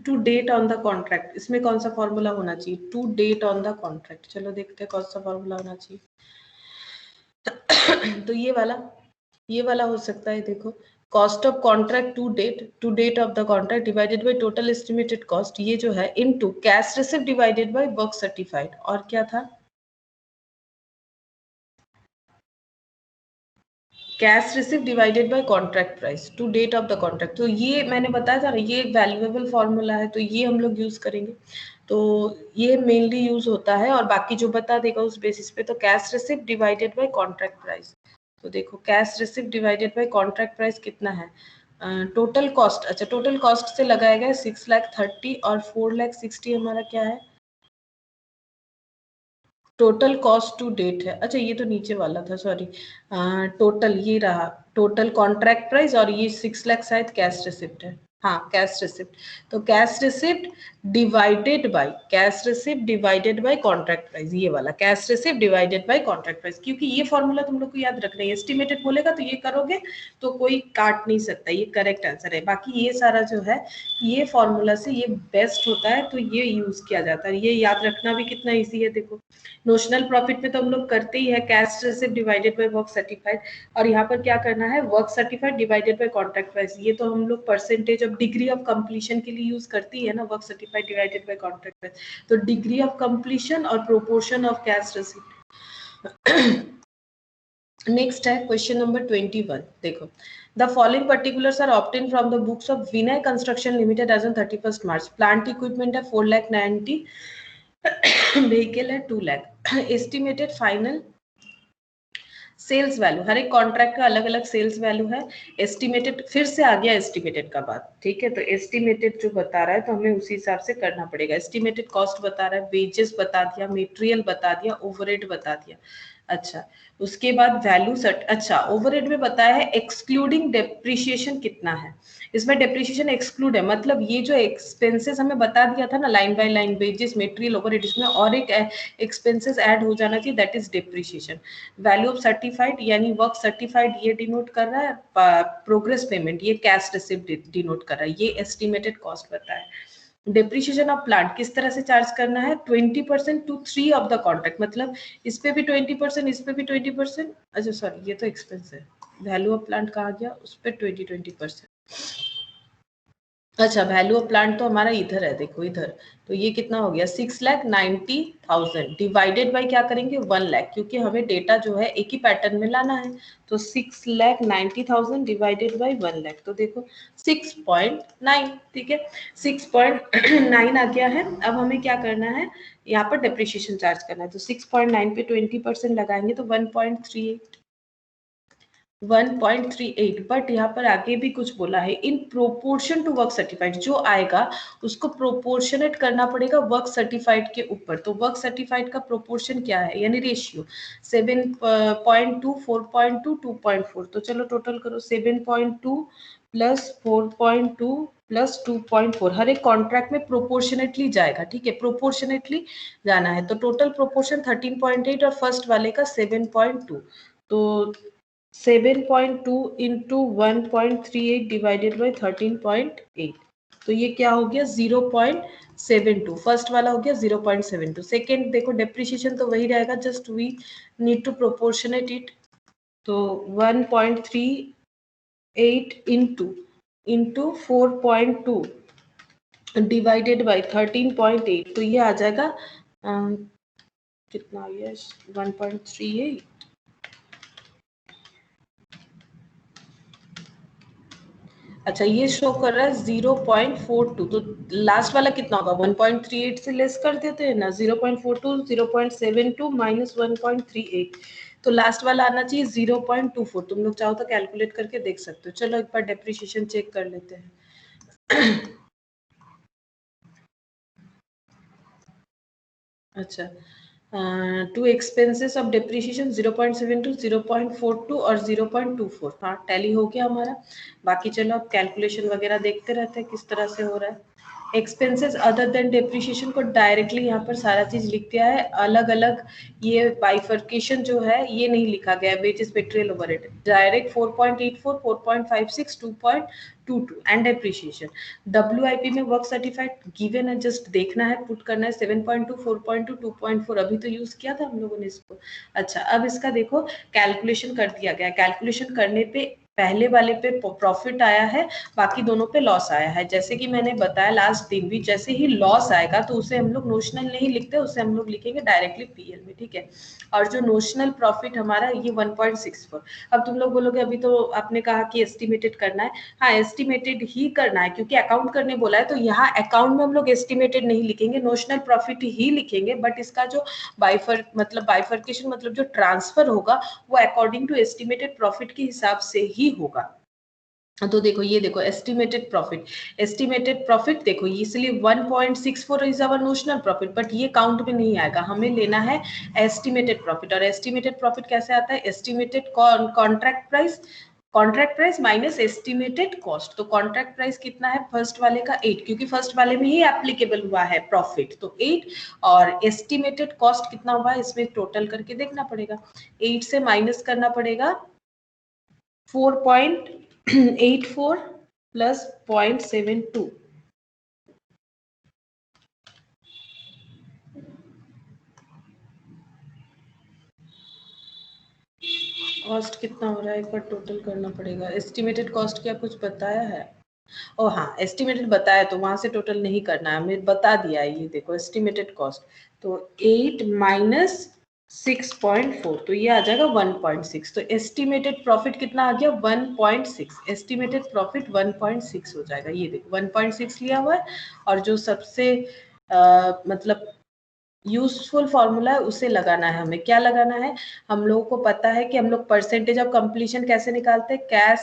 to date on the contract, इसमें कौन सा फॉर्मूला होना चाहिए, to date on the contract. चलो देखते हैं कौन सा फॉर्मूला होना चाहिए। तो ये वाला हो सकता है, देखो cost of contract to date of the contract divided by total estimated cost, ये जो है into cash receipt divided by work certified, और क्या था, cash receipt divided by contract price to date of the contract. तो ये मैंने बताया था ना, ये एक वैल्यूएबल फॉर्मूला है, तो ये हम लोग यूज करेंगे। तो ये मेनली यूज होता है और बाकी जो बता देगा उस बेसिस पे। तो cash receipt divided by contract price, तो देखो cash receipt divided by contract price कितना है, टोटल कॉस्ट, अच्छा टोटल कॉस्ट से लगाया गया 6,30,000 और 4,60,000 हमारा क्या है, टोटल कॉस्ट टू डेट है। अच्छा ये तो नीचे वाला था, सॉरी, टोटल ये रहा, टोटल कॉन्ट्रैक्ट प्राइस और ये 6,00,000 शायद कैश रिसिप्ट है, हाँ कैश रिसिप्ट। तो cash receipt divided by contract price, ये वाला cash receipt divided by contract price, क्योंकि ये फॉर्मूला तुम लोग को याद रखना है। एस्टिमेटेड बोलेगा तो ये करोगे तो कोई काट नहीं सकता, ये करेक्ट आंसर है। बाकी ये सारा जो है ये फॉर्मूला से ये बेस्ट होता है, तो ये यूज किया जाता है। ये याद रखना भी कितना ईजी है, देखो नोशनल प्रॉफिट पे तो हम लोग करते ही है cash receipt divided by work certified, और यहाँ पर क्या करना है, work certified divided by contract price. ये तो हम लोग percentage of degree of completion के लिए यूज करती है ना, work certified divided by contract price. तो डिग्री ऑफ कंप्लीशन और proportion of cash receipt. Next है क्वेश्चन नंबर 21, देखो the following particulars are obtained from the books of Vinay construction limited as on 31 March. Plant equipment है 4,90,000, vehicle है 2,00,000। Estimated final sales value, हर एक contract का अलग अलग सेल्स वैल्यू है। एस्टिमेटेड, फिर से आ गया एस्टिमेटेड का बात, ठीक है, तो एस्टिमेटेड जो बता रहा है तो हमें उसी हिसाब से करना पड़ेगा। एस्टिमेटेड कॉस्ट बता रहा है, वेजेस बता दिया, मटेरियल बता दिया, ओवरहेड बता दिया। अच्छा उसके बाद वैल्यू सेट, अच्छा ओवरहेड में बताया है एक्सक्लूडिंग डेप्रिसिएशन कितना है, इसमें डेप्रिसिएशन एक्सक्लूड है, मतलब ये जो एक्सपेंसेस हमें बता दिया था ना line by line, wages material overhead, इसमें और एक एक्सपेंसेस ऐड हो जाना चाहिए, that is depreciation. Value of certified यानी वर्क सर्टिफाइड ये डिनोट कर रहा है, प्रोग्रेस पेमेंट ये कैश रिसिप्ट डिनोट कर रहा है, ये एस्टिमेटेड कॉस्ट बताया है। डेप्रिसिएशन ऑफ प्लांट किस तरह से चार्ज करना है, 20% टू 3 ऑफ द कॉन्ट्रैक्ट, मतलब इस पे भी 20%, इस पे भी 20%, अच्छा सॉरी ये तो एक्सपेंस है, वैल्यू ऑफ प्लांट कहा गया, उस पर 20%। अच्छा वैल्यू ऑफ प्लांट तो हमारा इधर है, देखो इधर, तो ये कितना हो गया 6,90,000 डिवाइडेड बाय क्या करेंगे 1,00,000, क्योंकि हमें डेटा जो है एक ही पैटर्न में लाना है। तो 6,90,000 डिवाइडेड बाय 1,00,000, तो देखो 6.9, ठीक है 6.9 आ गया है। अब हमें क्या करना है, यहाँ पर डेप्रिसिएशन चार्ज करना है, तो 6.9 पे 20% लगाएंगे तो 1.38, बट यहाँ पर आगे भी कुछ बोला है, in proportion to work certified, जो आएगा उसको प्रोपोर्शनेट करना पड़ेगा वर्क सर्टिफाइड के ऊपर। तो वर्क सर्टिफाइड का प्रोपोर्शन क्या है, यानी रेशियो 7.2, 4.2, 2.4। तो चलो टोटल करो, 7.2 प्लस 4.2 प्लस 2.4, हर एक कॉन्ट्रैक्ट में प्रोपोर्शनेटली जाएगा, ठीक है प्रोपोर्शनेटली जाना है। तो टोटल प्रोपोर्शन 13.8 और फर्स्ट वाले का 7.2, तो 7.2 इंटू 1.38 डिवाइडेड बाई 13.8, तो ये क्या हो गया 0.72। फर्स्ट वाला हो गया 0.72। सेकेंड देखो डेप्रिसिएशन तो वही रहेगा, just we need to proportionate it. तो 1.38 इंटू 4.2 डिवाइडेड बाई 13.8, तो ये आ जाएगा कितना, ये 1.38। अच्छा ये शो कर रहा है 0.42, तो लास्ट वाला कितना होगा 1.38 से लेस कर देते हैं ना, 0.42 0.72 माइनस 1.38, तो लास्ट वाला आना चाहिए 0.24। तुम लोग चाहो तो कैलकुलेट करके देख सकते हो। चलो एक बार डेप्रिसिएशन चेक कर लेते हैं। अच्छा, टू एक्सपेंसेस ऑफ डेप्रिसिएशन 0.72 0.42 और 0.24, हाँ टैली हो गया हमारा। बाकी चलो अब कैलकुलेशन वगैरह देखते रहते हैं किस तरह से हो रहा है। एक्सपेंसेस अदर देन डेप्रिसिएशन को डायरेक्टली यहाँ पर सारा चीज लिख दिया है, अलग अलग ये बाइफर्केशन जो है ये नहीं लिखा गया है। Wages petrol overhead direct 4.84 4.56 2.22 and depreciation. WIP में वर्क सर्टिफाइड गिवन है, जस्ट देखना है, पुट करना है 7.2 4.2 2.4, अभी तो यूज किया था हम लोगों ने इसको। अच्छा अब इसका देखो कैलकुलेशन कर दिया गया। कैलकुलेशन करने पे पहले वाले पे प्रॉफिट आया है, बाकी दोनों पे लॉस आया है। जैसे कि मैंने बताया लास्ट दिन भी, जैसे ही लॉस आएगा तो उसे हम लोग नोशनल नहीं लिखते, उसे हम लोग लिखेंगे डायरेक्टली PL में, ठीक है। और जो नोशनल प्रॉफिट हमारा ये 1.64। अब तुम लोग बोलोगे अभी तो आपने कहा कि एस्टिमेटेड करना है, हाँ एस्टिमेटेड ही करना है क्योंकि अकाउंट करने बोला है, तो यहाँ अकाउंट में हम लोग एस्टिमेटेड नहीं लिखेंगे, नोशनल प्रॉफिट ही लिखेंगे। बट इसका जो बाइफर्केशन मतलब जो ट्रांसफर होगा वो अकॉर्डिंग टू एस्टिमेटेड प्रॉफिट के हिसाब से ही होगा। तो देखो ये देखो एस्टिमेटेड प्रॉफिट देखो, इसलिए 1.64 is our notional profit, but ये काउंट में नहीं आएगा, हमें लेना है एस्टिमेटेड प्रॉफिट। और एस्टिमेटेड प्रॉफिट कैसे आता है, estimated contract price minus estimated cost. तो कॉन्ट्रैक्ट प्राइस कितना है फर्स्ट वाले का 8, क्योंकि फर्स्ट वाले में ही एप्लीकेबल हुआ है प्रॉफिट, तो 8। और एस्टिमेटेड कॉस्ट कितना हुआ है इसमें टोटल करके देखना पड़ेगा, 8 से माइनस करना पड़ेगा 4.84 प्लस 0.72, कॉस्ट कितना हो रहा है एक बार टोटल करना पड़ेगा। एस्टिमेटेड कॉस्ट क्या कुछ बताया है, ओ हाँ एस्टिमेटेड बताया, तो वहां से टोटल नहीं करना है, हमें बता दिया है। ये देखो एस्टिमेटेड कॉस्ट, तो 8 माइनस 6.4, तो ये आ जाएगा 1.6। तो एस्टिमेटेड प्रॉफिट कितना आ गया 1.6, एस्टिमेटेड प्रॉफिट 1.6 हो जाएगा। ये देखो 1.6 लिया हुआ है, और जो सबसे मतलब यूजफुल फॉर्मूला है उसे लगाना है। हमें क्या लगाना है, हम लोगों को पता है कि हम लोग परसेंटेज ऑफ कंप्लीशन कैसे निकालते हैं, cash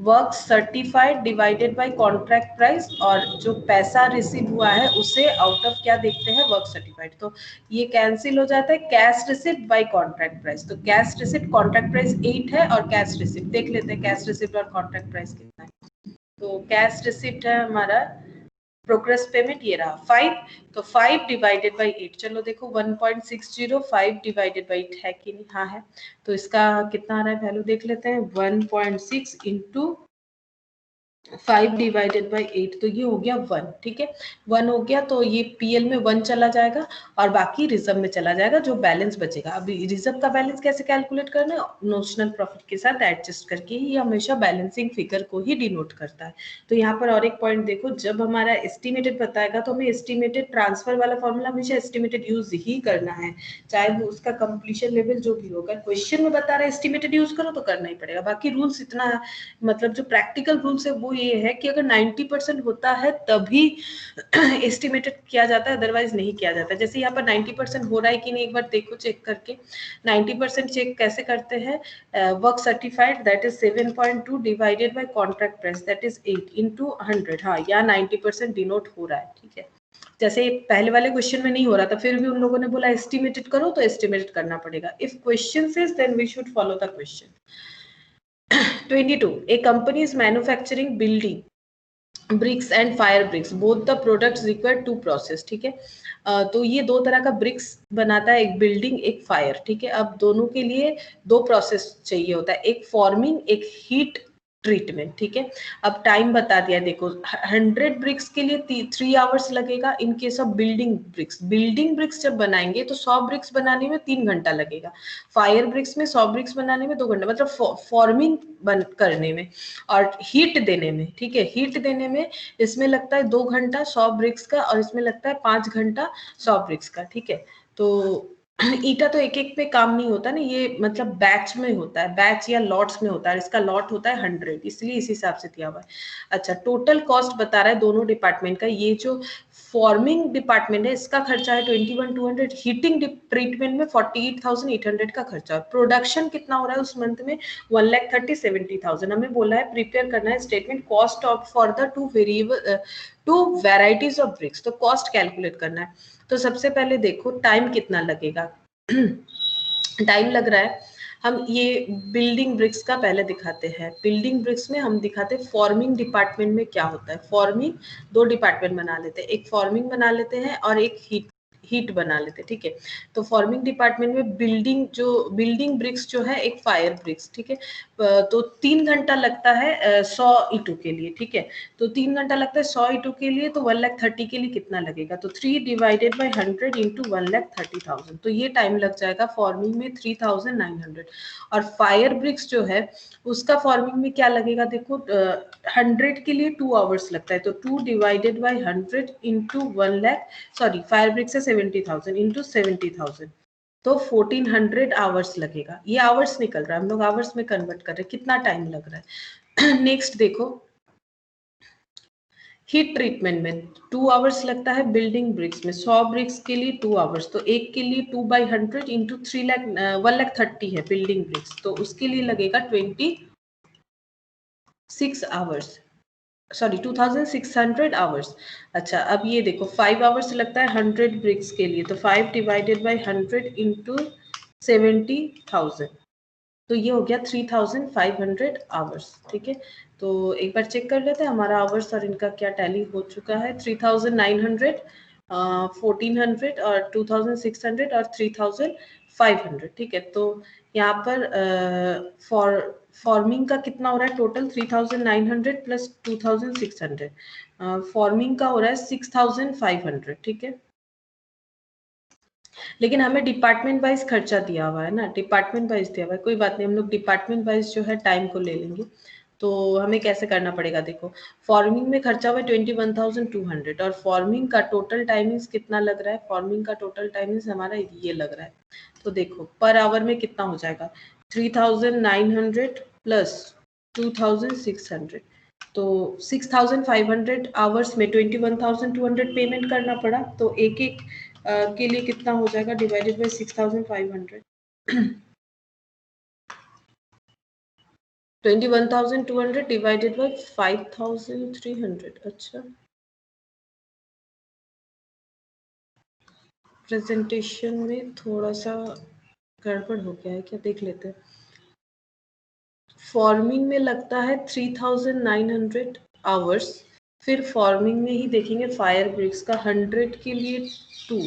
work certified divided by contract price, और जो पैसा रिसीव हुआ है उसे आउट ऑफ क्या देखते हैं वर्क सर्टिफाइड। तो ये कैंसिल हो जाता है cash receipt by contract price. तो कैश रिसिप्ट कॉन्ट्रैक्ट प्राइस 8 है, और कैश रिसिप्ट देख लेते हैं कैश रिसिप्ट और कॉन्ट्रैक्ट प्राइस कितना है। तो कैश रिसिप्ट है हमारा, प्रोग्रेस पेमेंट ये रहा 5, तो 5 डिवाइडेड बाई 8, चलो देखो 1.60 5 डिवाइडेड बाई 8 है कि नहीं, हाँ है। तो इसका कितना आ रहा है वैल्यू देख लेते हैं, 1.6 इंटू 5 डिवाइडेड बाई 8, तो ये हो गया 1, ठीक है 1 हो गया। तो ये PL में 1 चला जाएगा और बाकी रिजर्व में चला जाएगा, जो बैलेंस बचेगा। अभी रिजर्व का बैलेंस कैसे कैलकुलेट करना है, नोशनल प्रॉफिट के साथ एडजस्ट करके ही, हमेशा बैलेंसिंग फिगर को ही डिनोट करता है। तो यहाँ पर और एक पॉइंट देखो, जब हमारा एस्टिमेटेड बताएगा तो हमें एस्टिमेटेड ट्रांसफर वाला फॉर्मूला हमेशा एस्टिमेटेड यूज ही करना है, चाहे वो उसका कंप्लीशन लेवल जो भी होगा। क्वेश्चन में बता रहे एस्टिमेटेड यूज करो तो करना ही पड़ेगा। बाकी रूल्स इतना मतलब जो प्रैक्टिकल रूल्स है वो ये है कि अगर 90% होता है तभी एस्टिमेटेड किया जाता है, अदरवाइज नहीं किया जाता। जैसे यहाँ पर 90% हो रहा है कि नहीं एक बार देखो चेक करके। 90% चेक कैसे करते हैं, work certified that is 7.2 divided by contract price that is 8 into 100, हाँ यहाँ 90% डिनोट हो रहा है, ठीक है। जैसे पहले वाले क्वेश्चन में नहीं हो रहा था, फिर भी उन लोगों ने बोला एस्टिमेटेड करो, तो एस्टिमेटेड करना पड़ेगा। If question says then we should follow the question. 22, a company is manufacturing building bricks and fire bricks both the products require to process, ठीक है। तो ये दो तरह का ब्रिक्स बनाता है, एक बिल्डिंग एक फायर, ठीक है। अब दोनों के लिए दो प्रोसेस चाहिए होता है, एक फॉर्मिंग एक हीट ट्रीटमेंट, ठीक है। अब टाइम बता दिया, देखो 100 ब्रिक्स के लिए 3 आवर्स लगेगा in case of building bricks जब बनाएंगे तो 100 ब्रिक्स बनाने में 3 घंटा लगेगा, फायर ब्रिक्स में 100 ब्रिक्स बनाने में 2 घंटा, मतलब फॉर्मिंग करने में और हीट देने में, ठीक है। हीट देने में इसमें लगता है 2 घंटा 100 ब्रिक्स का और इसमें लगता है 5 घंटा 100 ब्रिक्स का, ठीक है। तो ईटा तो एक एक पे काम नहीं होता ना, ये मतलब बैच में होता है, बैच या लॉट्स में होता है, इसका लॉट होता है 100, इसलिए इस हिसाब से दिया हुआ है। अच्छा, टोटल कॉस्ट बता रहा है दोनों डिपार्टमेंट का। ये जो फॉर्मिंग डिपार्टमेंट है इसका खर्चा है 21,200, हीटिंग ट्रीटमेंट में 48,800 का खर्चा। प्रोडक्शन कितना हो रहा है उस मंथ में 1,30,70,000। हमें बोला है प्रिपेयर करना है statement cost of for the two varieties of BRICS, तो कॉस्ट कैलकुलेट करना है। तो सबसे पहले देखो टाइम कितना लगेगा। टाइम लग रहा है, हम ये बिल्डिंग ब्रिक्स का पहले दिखाते हैं। बिल्डिंग ब्रिक्स में हम दिखाते हैं फॉर्मिंग डिपार्टमेंट में क्या होता है। फॉर्मिंग दो डिपार्टमेंट बना लेते हैं, एक फॉर्मिंग बना लेते हैं और एक हीट बना लेते, ठीक है। तो फॉर्मिंग डिपार्टमेंट में बिल्डिंग ब्रिक्स जो है एक फायर ब्रिक्स, ठीक है। तो 3 घंटा लगता है 100 ईटू के लिए, ठीक है। तो 3 घंटा लगता है 100 ईटू के लिए, तो 1,30,000 के लिए कितना लगेगा, तो 3 डिवाइडेड बाई 100 इंटू 1,30,000, तो ये टाइम लग जाएगा फॉर्मिंग में 3,900। और फायर ब्रिक्स जो है उसका फॉर्मिंग में क्या लगेगा, देखो 100 के लिए 2 आवर्स लगता है, तो 2 divided by 100 into 1 lakh, sorry fire bricks है 70,000 इंटू 70,000, तो 1400 आवर्स लगेगा। ये आवर्स निकल रहा है, हम लोग आवर्स में कन्वर्ट कर रहे हैं, कितना टाइम लग रहा है। नेक्स्ट देखो, हीट ट्रीटमेंट में 2 आवर्स लगता है बिल्डिंग ब्रिक्स में, 100 ब्रिक्स के लिए 2 आवर्स, तो एक के लिए 2 बाई 100 इंटू 1,30,000 है बिल्डिंग ब्रिक्स, तो उसके लिए लगेगा 26 आवर्स, सॉरी 2600 आवर्स। अच्छा, अब ये देखो 5 आवर्स लगता है 100 ब्रिक्स के लिए, तो 5 डिवाइडेड बाई 100 इंटू 70,000, तो ये हो गया 3,500 आवर्स, ठीक है। तो एक बार चेक कर लेते हैं हमारा आवर्स और इनका क्या टैली हो चुका है। 3,900, 1,400 और 2,600 और 3,500, ठीक है। तो यहाँ पर फॉर्मिंग का कितना हो रहा है टोटल, 3,900 प्लस 2,600, फॉर्मिंग का हो रहा है 6,500, ठीक है। लेकिन हमें डिपार्टमेंट वाइज खर्चा दिया हुआ है ना, डिपार्टमेंट वाइज दिया हुआ है, कोई बात नहीं, हम लोग डिपार्टमेंट वाइज जो है टाइम को ले लेंगे। तो हमें कैसे करना पड़ेगा, देखो फॉर्मिंग में खर्चा हुआ 21,200 और फॉर्मिंग का टोटल टाइमिंग्स कितना लग रहा है, फॉर्मिंग का टोटल टाइमिंग्स हमारा ये लग रहा है। तो देखो पर आवर में कितना हो जाएगा, 3,900 प्लस 2,600, तो 6,500 आवर्स में 21,200 पेमेंट करना पड़ा, तो एक एक के लिए कितना हो जाएगा, डिवाइडेड बाई 6,500, 21,200 डिवाइडेड बाई 5,300। अच्छा, प्रेजेंटेशन में थोड़ा सा गड़बड़ हो गया है क्या, देख लेते हैं। फॉर्मिंग में लगता है 3,900 आवर्स, फिर फॉर्मिंग में ही देखेंगे फायर ब्रिक्स का 100 के लिए 2,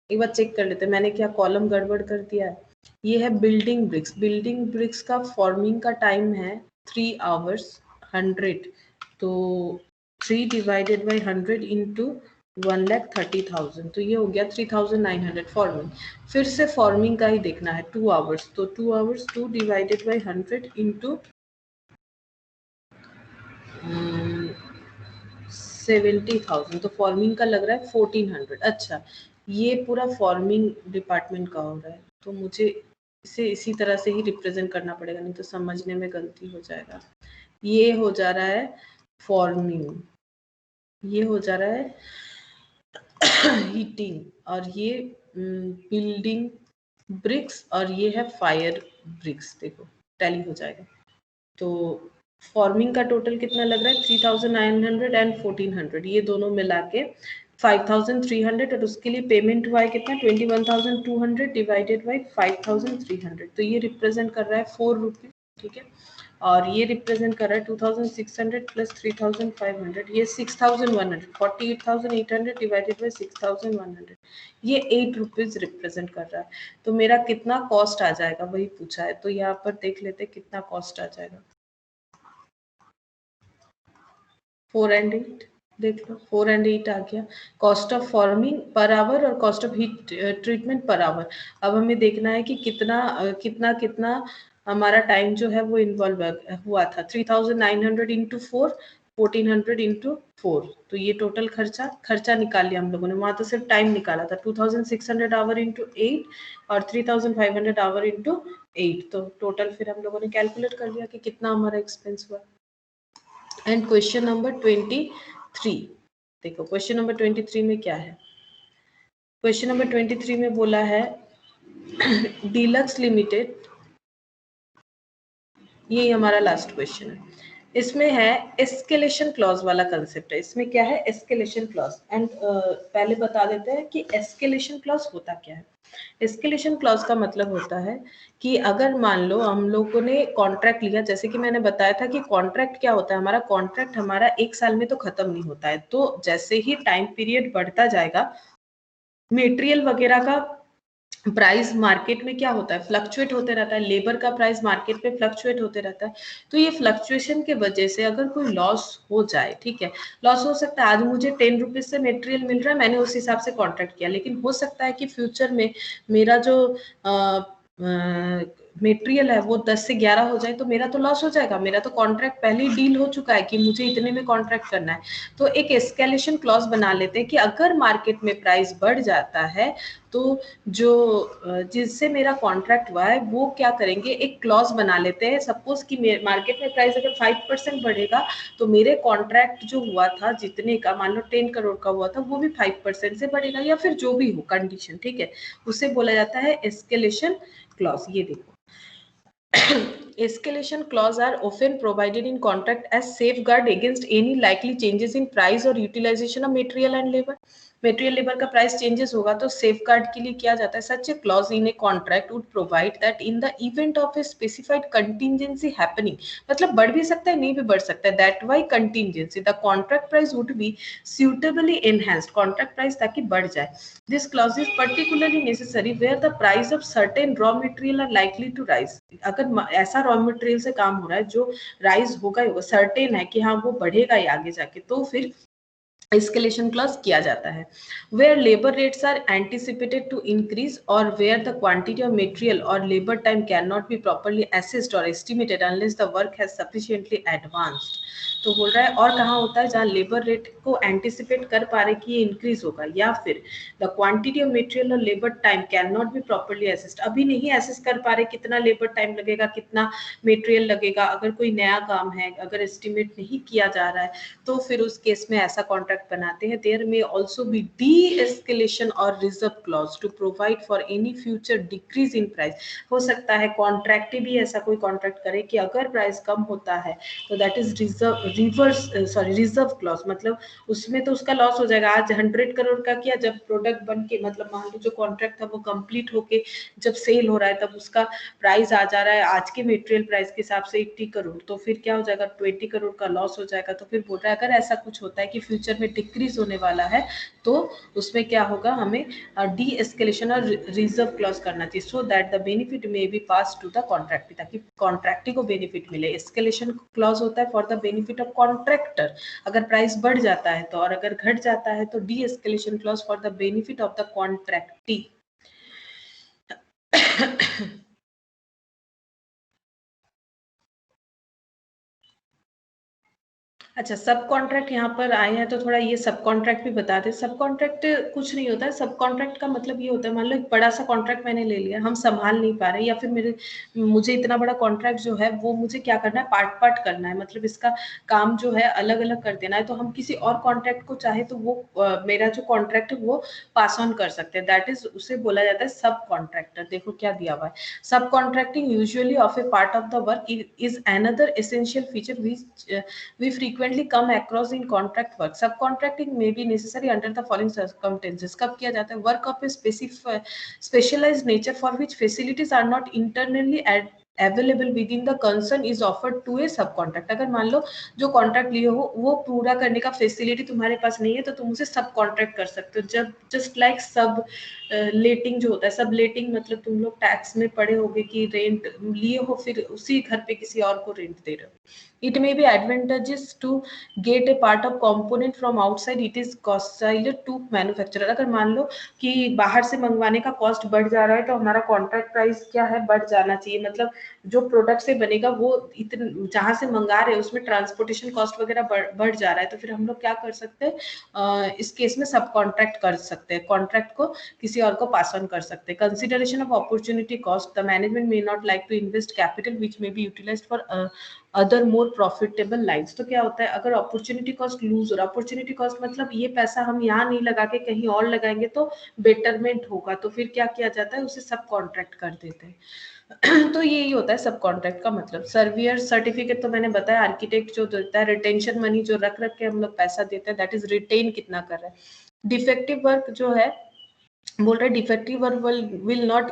एक बार चेक कर लेते हैं मैंने क्या कॉलम गड़बड़ कर दिया है। ये है बिल्डिंग ब्रिक्स का फॉर्मिंग का टाइम है 3 आवर्स 100, तो 3 डिवाइडेड बाई 100 इंटू 1,30,000, तो ये हो गया 3,900 फॉर्मिंग। फिर से फॉर्मिंग का ही देखना है 2 आवर्स, तो 2 आवर्स 2 डिवाइडेड बाई 100 इंटू 70,000, तो फॉर्मिंग का लग रहा है 1,400। अच्छा, ये पूरा फॉर्मिंग डिपार्टमेंट का हो रहा है, तो मुझे इसे इसी तरह से ही रिप्रेजेंट करना पड़ेगा, नहीं तो समझने में गलती हो जाएगा। ये हो जा रहा है फॉर्मिंग, ये हो जा रहा है हीटिंग, और ये बिल्डिंग ब्रिक्स, और ये है फायर ब्रिक्स, देखो टैली हो जाएगा। तो फॉर्मिंग का टोटल कितना लग रहा है 3,900 एंड 1,400, ये दोनों मिला के 5,300, और उसके लिए पेमेंट हुआ है कितना 21,200 डिवाइडेड बाई 5,300, तो ये रिप्रेजेंट कर रहा है 4 रुपीज, ठीक है। और ये रिप्रेजेंट कर रहा है 2600 प्लस 3500, ये 6100, 48,800 डिवाइडेड बाई 6100, ये 8 रुपीज रिप्रेजेंट कर रहा है। तो मेरा कितना कॉस्ट आ जाएगा वही पूछा है, तो यहाँ पर देख लेते कितना कॉस्ट आ जाएगा। 4 and 8 देख लो, 4 and 8 आ गया। Cost of forming per hour और cost of heat treatment per hour. अब हमें देखना है कि कितना हमारा टाइम जो है वो इन्वॉल्व हुआ था। 3900 इंटू 4, 1400 इंटू 4, तो ये टोटल खर्चा निकाल लिया हम लोगों ने। वहां तो सिर्फ टाइम निकाला था। 2600 आवर इंटू 8 और 3500 आवर इंटू 8, तो टोटल फिर हम लोगों ने कैलकुलेट कर लिया कि कितना हमारा एक्सपेंस हुआ। एंड क्वेश्चन नंबर 23, देखो क्वेश्चन नंबर 23 में क्या है। क्वेश्चन नंबर 23 में बोला है डीलक्स लिमिटेड, ये हमारा लास्ट क्वेश्चन है। इसमें है एस्केलेशन क्लॉज वाला कंसेप्ट है। इसमें क्या है, एस्केलेशन क्लॉज। एंड पहले बता देते हैं कि एस्केलेशन क्लॉज होता क्या है। एस्केलेशन क्लॉज का मतलब होता है कि अगर मान लो हम लोगों ने कॉन्ट्रैक्ट लिया, जैसे कि मैंने बताया था कि कॉन्ट्रैक्ट क्या होता है, हमारा कॉन्ट्रैक्ट हमारा 1 साल में तो खत्म नहीं होता है। तो जैसे ही टाइम पीरियड बढ़ता जाएगा, मटेरियल वगैरह का प्राइस मार्केट में क्या होता है, फ्लक्चुएट होते रहता है। लेबर का प्राइस मार्केट में फ्लक्चुएट होते रहता है। तो ये फ्लक्चुएशन के वजह से अगर कोई लॉस हो जाए, ठीक है, लॉस हो सकता है। आज मुझे 10 रुपीज से मटेरियल मिल रहा है, मैंने उस हिसाब से कॉन्ट्रैक्ट किया, लेकिन हो सकता है कि फ्यूचर में मेरा जो मटेरियल है वो 10 से 11 हो जाए, तो मेरा तो लॉस हो जाएगा। मेरा तो कॉन्ट्रैक्ट पहले ही डील हो चुका है कि मुझे इतने में कॉन्ट्रैक्ट करना है। तो एक एस्केलेशन क्लॉज बना लेते हैं कि अगर मार्केट में प्राइस बढ़ जाता है तो जो जिससे मेरा कॉन्ट्रैक्ट हुआ है वो क्या करेंगे, एक क्लॉज बना लेते हैं। सपोज कि मार्केट में प्राइस अगर 5% बढ़ेगा तो मेरे कॉन्ट्रैक्ट जो हुआ था जितने का, मान लो 10 करोड़ का हुआ था, वो भी 5% से बढ़ेगा, या फिर जो भी हो कंडीशन, ठीक है, उसे बोला जाता है एस्केलेशन क्लॉज। ये देखो, escalation clause are often provided in contract as safeguard against any likely changes in price or utilization of material and labor. Material labour का प्राइस चेंजेस होगा तो सेफ गार्ड के लिए किया जाता है। Such a clause in a contract would provide that in the event of a specified contingency happening, मतलब बढ़ भी सकता है नहीं भी बढ़ सकता है, that why contingency the contract price would be suitably enhanced, contract price ताकि बढ़ जाए। This clause is particularly necessary where the price of certain raw material are likely to rise. अगर ऐसा रॉ मटेरियल से काम हो रहा है जो राइज होगा ही होगा, सर्टेन है कि हाँ वो बढ़ेगा ही आगे जाके, तो फिर escalation clause किया जाता है। where labor rates are anticipated to increase or where the quantity of material or labor time cannot be properly assessed or estimated unless the work has sufficiently advanced। तो बोल रहा है और कहाँ होता है, जहाँ लेबर रेट को एंटिसिपेट कर पा रहे कि ये इंक्रीज होगा, या फिर द क्वांटिटी ऑफ मटेरियल और labour time can not be properly assessed, अभी नहीं असेस कर पा रहे कितना लेबर टाइम लगेगा, कितना मटेरियल लगेगा। अगर कोई नया काम है, अगर एस्टिमेट नहीं किया जा रहा है, तो फिर उस केस में ऐसा कॉन्ट्रैक्ट बनाते हैं। There may also be de-escalation और reserve clause to provide for any future decrease in price. हो सकता है कॉन्ट्रैक्ट भी ऐसा कोई कॉन्ट्रैक्ट करे कि अगर प्राइस कम होता है तो दैट इज रिजर्व क्लॉज, मतलब उसमें तो उसका लॉस हो जाएगा। आज 100 करोड़ का किया, जब प्रोडक्ट बन के, मतलब मान लो जो कॉन्ट्रैक्ट था वो कंप्लीट होके जब सेल हो रहा है, तब उसका प्राइस आ जा रहा है आज के मटेरियल प्राइस के हिसाब से 80 करोड़, तो फिर क्या हो जाएगा, 20 करोड़ का लॉस हो जाएगा। तो फिर बोल रहा है अगर ऐसा कुछ होता है कि फ्यूचर में डिक्रीज होने वाला है तो उसमें क्या होगा, हमें डी एस्केलेशन और रिजर्व क्लॉज करना चाहिए, सो दैट द बेनिफिट में बी पास टू द कॉन्ट्रैक्टी, ताकि कॉन्ट्रैक्टी को बेनिफिट मिले। एस्केलेशन क्लॉज होता है for the benefit of contractor, अगर प्राइस बढ़ जाता है तो, और अगर घट जाता है तो the escalation clause for the benefit of the contractee. अच्छा, सब कॉन्ट्रैक्ट यहाँ पर आए हैं तो थोड़ा ये सब कॉन्ट्रैक्ट भी बता दें। सब कॉन्ट्रैक्ट कुछ नहीं होता है। सब कॉन्ट्रैक्ट का मतलब ये होता है, मान लो एक बड़ा सा कॉन्ट्रैक्ट मैंने ले लिया, हम संभाल नहीं पा रहे, या फिर मुझे इतना बड़ा कॉन्ट्रैक्ट जो है वो मुझे क्या करना है, पार्ट पार्ट करना है, मतलब इसका काम जो है अलग अलग कर देना है। तो हम किसी और कॉन्ट्रैक्ट को चाहे तो वो मेरा जो कॉन्ट्रैक्ट है वो पास ऑन कर सकते हैं, दैट इज उसे बोला जाता है सब कॉन्ट्रैक्टर। देखो क्या दिया हुआ है, सब contracting usually of A part of the work is another essential feature which we frequently come across in contract work. Subcontracting may be necessary under the following circumstances. कब किया जाता है, work of a specialized nature for which facilities are not internally available within the concern is offered to a sub contract. अगर मान लो जो contract लिए हो वो पूरा करने का फैसिलिटी तुम्हारे पास नहीं है तो तुम उसे सब कॉन्ट्रैक्ट कर सकते हो। जब जस्ट लाइक सब लेटिंग जो होता है, सब लेटिंग मतलब तुम लोग टैक्स में पढ़े होगे कि रेंट लिए हो फिर उसी घर पे किसी और को रेंट दे रहे हो। It may be advantages to get a part of component from outside, it is costly to manufacturer. अगर मान लो कि बाहर से मंगवाने का कॉस्ट बढ़ जा रहा है तो हमारा कॉन्ट्रैक्ट प्राइस क्या है, बढ़ जाना चाहिए। मतलब जो प्रोडक्ट से बनेगा वो इतने जहां से मंगा रहे हैं उसमें ट्रांसपोर्टेशन कॉस्ट वगैरह बढ़ जा रहा है, तो फिर हम लोग क्या कर सकते हैं, इस केस में सब कॉन्ट्रैक्ट कर सकते हैं, कॉन्ट्रैक्ट को किसी और को पास ऑन कर सकते हैं। Consideration of opportunity cost, the management may not like to invest capital which may be utilised for other more profitable lines. तो क्या होता है, अगर अपॉर्चुनिटी कॉस्ट लूज हो रहा, अपॉर्चुनिटी कॉस्ट मतलब ये पैसा हम यहाँ नहीं लगा के कहीं और लगाएंगे तो बेटरमेंट होगा, तो फिर क्या किया जाता है, उसे सब कॉन्ट्रैक्ट कर देते हैं। तो यही होता है सब कॉन्ट्रैक्ट का मतलब। सर्वियर सर्टिफिकेट तो मैंने बताया, आर्किटेक्ट जो देता है, रिटेंशन मनी जो रख रख के हम लोग पैसा देते हैं, दैट इज रिटेन कितना कर रहा है। डिफेक्टिव वर्क जो है बोल रहे defective work will not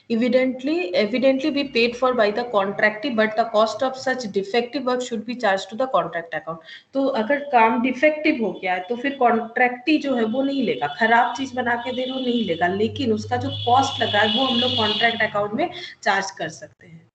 evidently be paid for by the contractee, but the cost of such defective work should be charged to the contract account। तो अगर काम डिफेक्टिव हो गया है तो फिर कॉन्ट्रैक्टी जो है वो नहीं लेगा, खराब चीज बना के दे रहे हो नहीं लेगा, लेकिन उसका जो कॉस्ट लगा है वो हम लोग कॉन्ट्रैक्ट अकाउंट में चार्ज कर सकते हैं।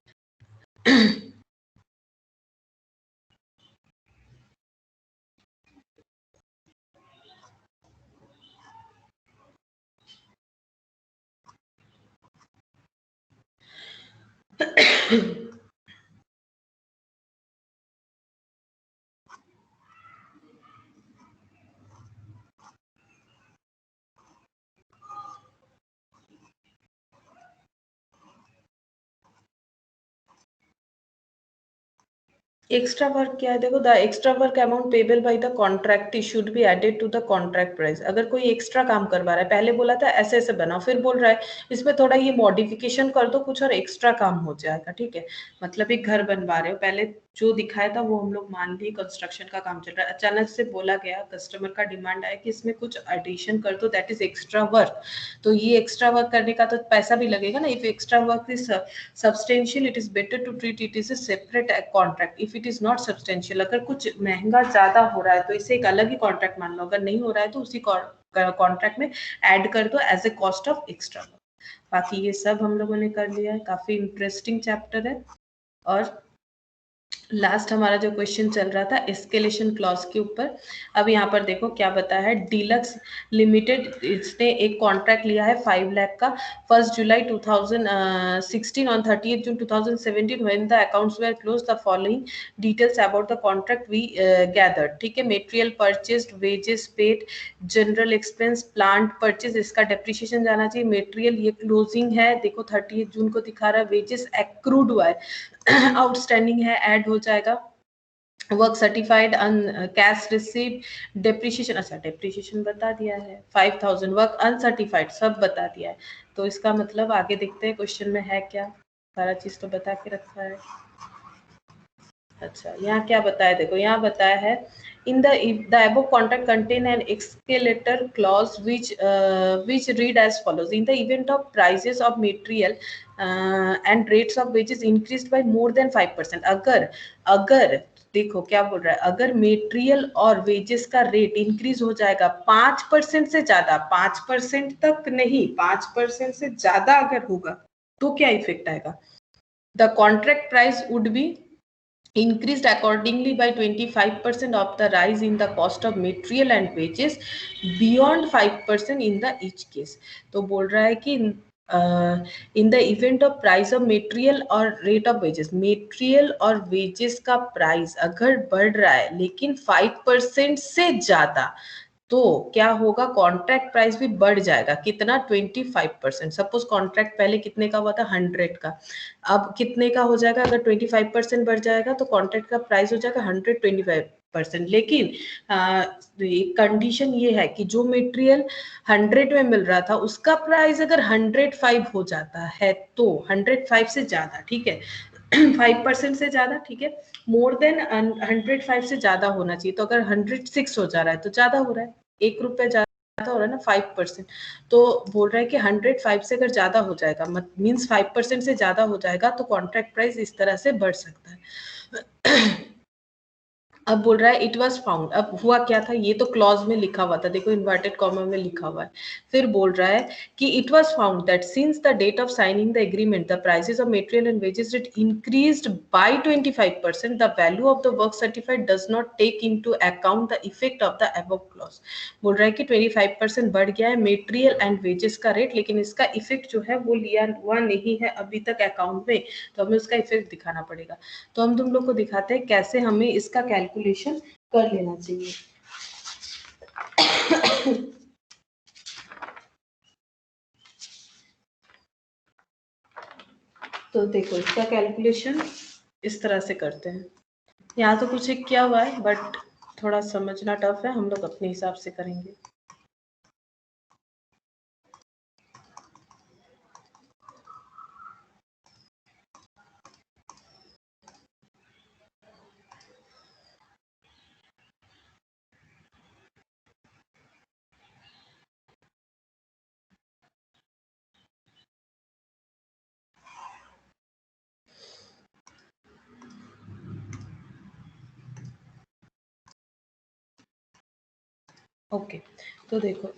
एक्स्ट्रा वर्क क्या है, देखो the extra work amount payable by the contractee should be added to the contract price. अगर कोई एक्स्ट्रा काम करवा रहा है, पहले बोला था ऐसे ऐसे बनाओ, फिर बोल रहा है इसमें थोड़ा ये मॉडिफिकेशन कर दो कुछ और एक्स्ट्रा काम हो जाएगा, ठीक है। मतलब एक घर बनवा रहे हो, पहले जो दिखाया था वो हम लोग मान लिए कंस्ट्रक्शन का काम चल रहा है, अचानक से बोला गया, कस्टमर का डिमांड आया कि इसमें कुछ एडिशन कर दो, दैट इज एक्स्ट्रा वर्क। तो ये एक्स्ट्रा वर्क करने का तो पैसा भी लगेगा ना। If extra work is substantial it is better to treat it is a separate contract. If it is not substantial, अगर कुछ महंगा ज्यादा हो रहा है तो इसे एक अलग ही कॉन्ट्रैक्ट मान लो, अगर नहीं हो रहा है तो उसी कॉन्ट्रैक्ट में ऐड कर दो as a cost of extra work. बाकी ये सब हम लोगों ने कर लिया है, काफी इंटरेस्टिंग चैप्टर है। और लास्ट हमारा जो क्वेश्चन चल रहा था एस्केलेशन क्लॉज के ऊपर। अब यहाँ पर देखो क्या बताया है, डीलक्स लिमिटेड इसने एक कॉन्ट्रैक्ट लिया है 5 लाख का 1 July 2016 on 30 June 2017 when the accounts were closed the following details about the contract we gathered, ठीक है। Material purchased, wages paid, general expense, plant purchase, इसका डेप्रिसिएशन जाना चाहिए। मेटेरियल ये क्लोजिंग है, देखो 30 जून को दिखा रहा है। वेजेस एक्रूड हुआ है, आउटस्टैंडिंग है, ऐड हो जाएगा। Work certified, cash receive, depreciation, अच्छा डेप्रिसिएशन बता दिया है 5000, वर्क अनसर्टिफाइड सब बता दिया है। तो इसका मतलब आगे देखते हैं क्वेश्चन में है क्या, सारा चीज तो बता के रखा है। अच्छा यहाँ क्या बताया, देखो यहाँ बताया है in the above contract contain an escalator clause which read as follows: in the event of prices of material and rates of wages increased by more than 5%, अगर अगर देखो क्या बोल रहा है, अगर मेटेरियल और वेजेस का रेट इंक्रीज हो जाएगा 5% से ज्यादा, 5% तक नहीं 5% से ज्यादा अगर होगा तो क्या इफेक्ट आएगा, the contract price would B increased accordingly by 25% of the rise in the cost of material and wages beyond 5% in the each case। तो बोल रहा है कि इन the event of price of material और रेट ऑफ वेजेस, मेटेरियल और wages का price अगर बढ़ रहा है लेकिन 5% से ज्यादा, तो क्या होगा, कॉन्ट्रैक्ट प्राइस भी बढ़ जाएगा। कितना, 25%। सपोज कॉन्ट्रैक्ट पहले कितने का हुआ था, 100 का, अब कितने का हो जाएगा, अगर 25% बढ़ जाएगा तो कॉन्ट्रैक्ट का प्राइस हो जाएगा 125%। लेकिन कंडीशन ये है कि जो मटेरियल 100 में मिल रहा था उसका प्राइस अगर 105 हो जाता है तो 105 से ज्यादा, ठीक है 5% से ज्यादा, ठीक है, मोर देन 105 से ज्यादा होना चाहिए। तो अगर 106 हो जा रहा है तो ज्यादा हो रहा है, 1 रुपए ज्यादा। हो रहा है ना 5%, तो बोल रहा है कि 105 से अगर ज्यादा हो जाएगा मीन्स 5% से ज्यादा हो जाएगा तो कॉन्ट्रैक्ट प्राइस इस तरह से बढ़ सकता है। अब बोल रहा है इट वाज फाउंड, अब हुआ क्या था, ये तो क्लॉज में लिखा हुआ था, देखो इन्वर्टेड कॉमा में लिखा हुआ है। फिर बोल रहा है कि it was found that since the date of signing the agreement the prices of material and wages rate increased by 25%, the value of the work certified does not take into account the effect of the above clause. बोल रहा है कि 25% बढ़ गया है material and wages का rate, लेकिन इसका इफेक्ट जो है वो लिया हुआ नहीं है अभी तक अकाउंट में, तो हमें उसका इफेक्ट दिखाना पड़ेगा। तो हम तुम लोग को दिखाते हैं कैसे हमें इसका कैलकुलेशन कर लेना चाहिए। तो देखो इसका कैलकुलेशन इस तरह से करते हैं। यहाँ तो कुछ एक किया हुआ है बट थोड़ा समझना टफ है, हम लोग अपने हिसाब से करेंगे। ओके तो देखो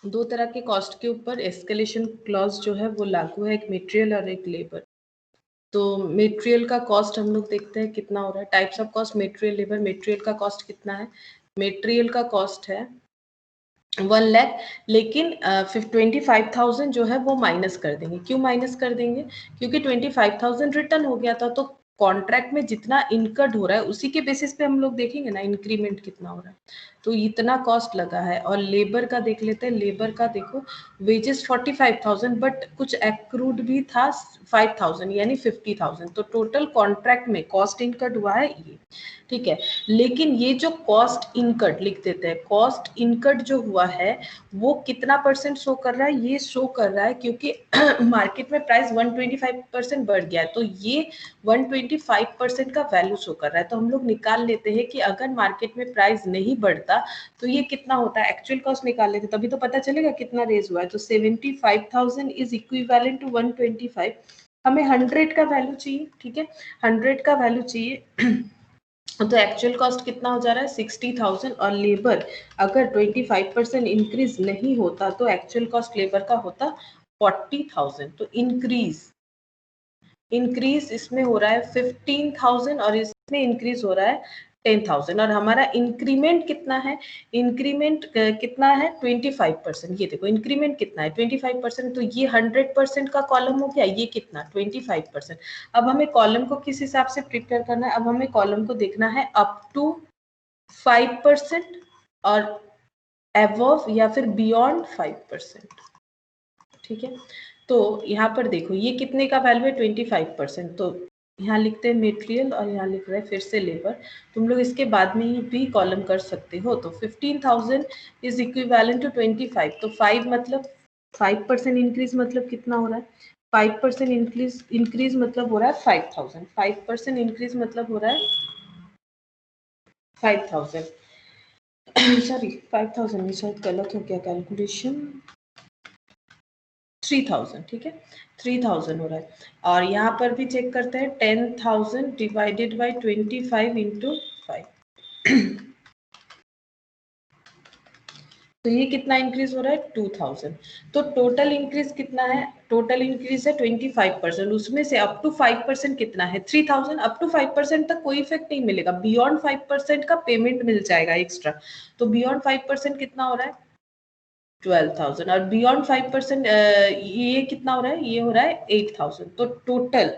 दो तरह के कॉस्ट के ऊपर एस्केलेशन क्लॉज जो है वो लागू है, एक मटेरियल और एक लेबर। तो मटेरियल का कॉस्ट हम लोग देखते हैं कितना हो रहा है, types of cost material labour. Material का कॉस्ट कितना है, मटेरियल का कॉस्ट है 1 लाख, लेकिन 25,000 जो है वो माइनस कर देंगे। क्यों माइनस कर देंगे, क्योंकि 25,000 रिटर्न हो गया था, तो कॉन्ट्रैक्ट में जितना इनकट हो रहा है उसी के बेसिस पे हम लोग देखेंगे ना इंक्रीमेंट कितना हो रहा है, तो इतना कॉस्ट लगा है। और लेबर का देख लेते हैं, लेबर का देखो वेजेस 45,000 बट कुछ एक्रूड भी था 5,000 यानी 50,000, तो टोटल कॉन्ट्रैक्ट में कॉस्ट इनकट हुआ है ये, ठीक है। लेकिन ये जो कॉस्ट इनकट लिख देते हैं, कॉस्ट इनकट जो हुआ है वो कितना परसेंट शो कर रहा है, ये शो कर रहा है क्योंकि मार्केट में प्राइस 125% बढ़ गया है, तो ये 125% का वैल्यू शो कर रहा है। तो हम लोग निकाल लेते हैं कि अगर मार्केट में प्राइस नहीं बढ़ता तो ये कितना होता है, एक्चुअल कॉस्ट निकाल लेते तभी तो पता चलेगा कितना रेज हुआ है। तो 75,000 इज इक्विवेलेंट टू 125, हमें 100 का वैल्यू चाहिए, ठीक है, 100 का वैल्यू चाहिए। तो एक्चुअल कॉस्ट कितना हो जा रहा है 60,000, और लेबर अगर 25% इंक्रीज नहीं होता तो एक्चुअल कॉस्ट लेबर का होता 40,000। तो इंक्रीज इसमें हो रहा है 15,000 और इसमें इंक्रीज हो रहा है 10,000, और हमारा इंक्रीमेंट कितना है, इंक्रीमेंट कितना है 25%। ये देखो इंक्रीमेंट कितना है 25%, तो ये 100% का कॉलम हो गया, ये कितना 25%। अब हमें कॉलम को किस हिसाब से प्रिपेयर करना है, अब हमें कॉलम को देखना है अप टू 5% और अबव या फिर बियॉन्ड 5%, ठीक है। तो यहाँ पर देखो ये कितने का वैल्यू है 25%, तो यहाँ लिखते हैं मटेरियल और यहाँ लिख रहे हैं फिर से लेबर। तुम लोग इसके बाद में ही भी कॉलम कर सकते हो। तो 15,000 इज इक्विवेलेंट टू 25, तो 5 मतलब 5% इंक्रीज मतलब कितना हो रहा है, 5% इंक्रीज मतलब हो रहा है 5,000, 5% इंक्रीज मतलब हो रहा है 5,000। सॉरी 5,000 नहीं, शायद गलत हो गया कैलकुलेशन, 3,000, ठीक है 3,000 हो रहा है। और यहाँ पर भी चेक करते हैं 10,000 डिवाइडेड बाई 25 इंटू 5, तो ये कितना इंक्रीज हो रहा है 2,000। तो टोटल इंक्रीज कितना है, टोटल इंक्रीज है 25%, उसमें से अप टू 5% कितना है 3,000। अप टू 5% तक कोई इफेक्ट नहीं मिलेगा, बियॉन्ड 5% का पेमेंट मिल जाएगा एक्स्ट्रा। तो बियॉन्ड 5% कितना हो रहा है 12,000, और बियॉन्ड 5% ये कितना हो रहा है, ये हो रहा है 8,000। तो टोटल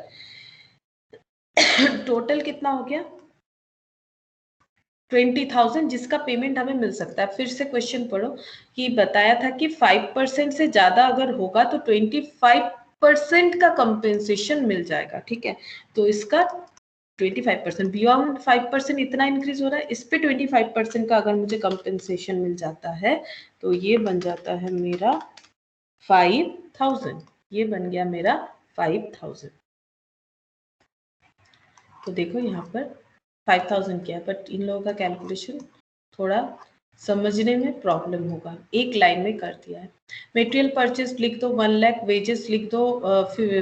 टोटल कितना हो गया 20,000, जिसका पेमेंट हमें मिल सकता है। फिर से क्वेश्चन पढ़ो कि बताया था कि 5% से ज्यादा अगर होगा तो 25% का कंपेंसेशन मिल जाएगा, ठीक है। तो इसका 25% बियॉन्ड 5% इतना इंक्रीज हो रहा है, इस पे 25% का अगर मुझे कंपेंसेशन मिल जाता है तो ये बन जाता है मेरा 5,000, ये बन गया मेरा 5,000। तो देखो यहाँ पर 5000 किया, बट इन लोगों का कैलकुलेशन थोड़ा समझने में प्रॉब्लम होगा, एक लाइन में कर दिया है। मटेरियल परचेज लिख दो 1 लाख, वेजेस लिख दो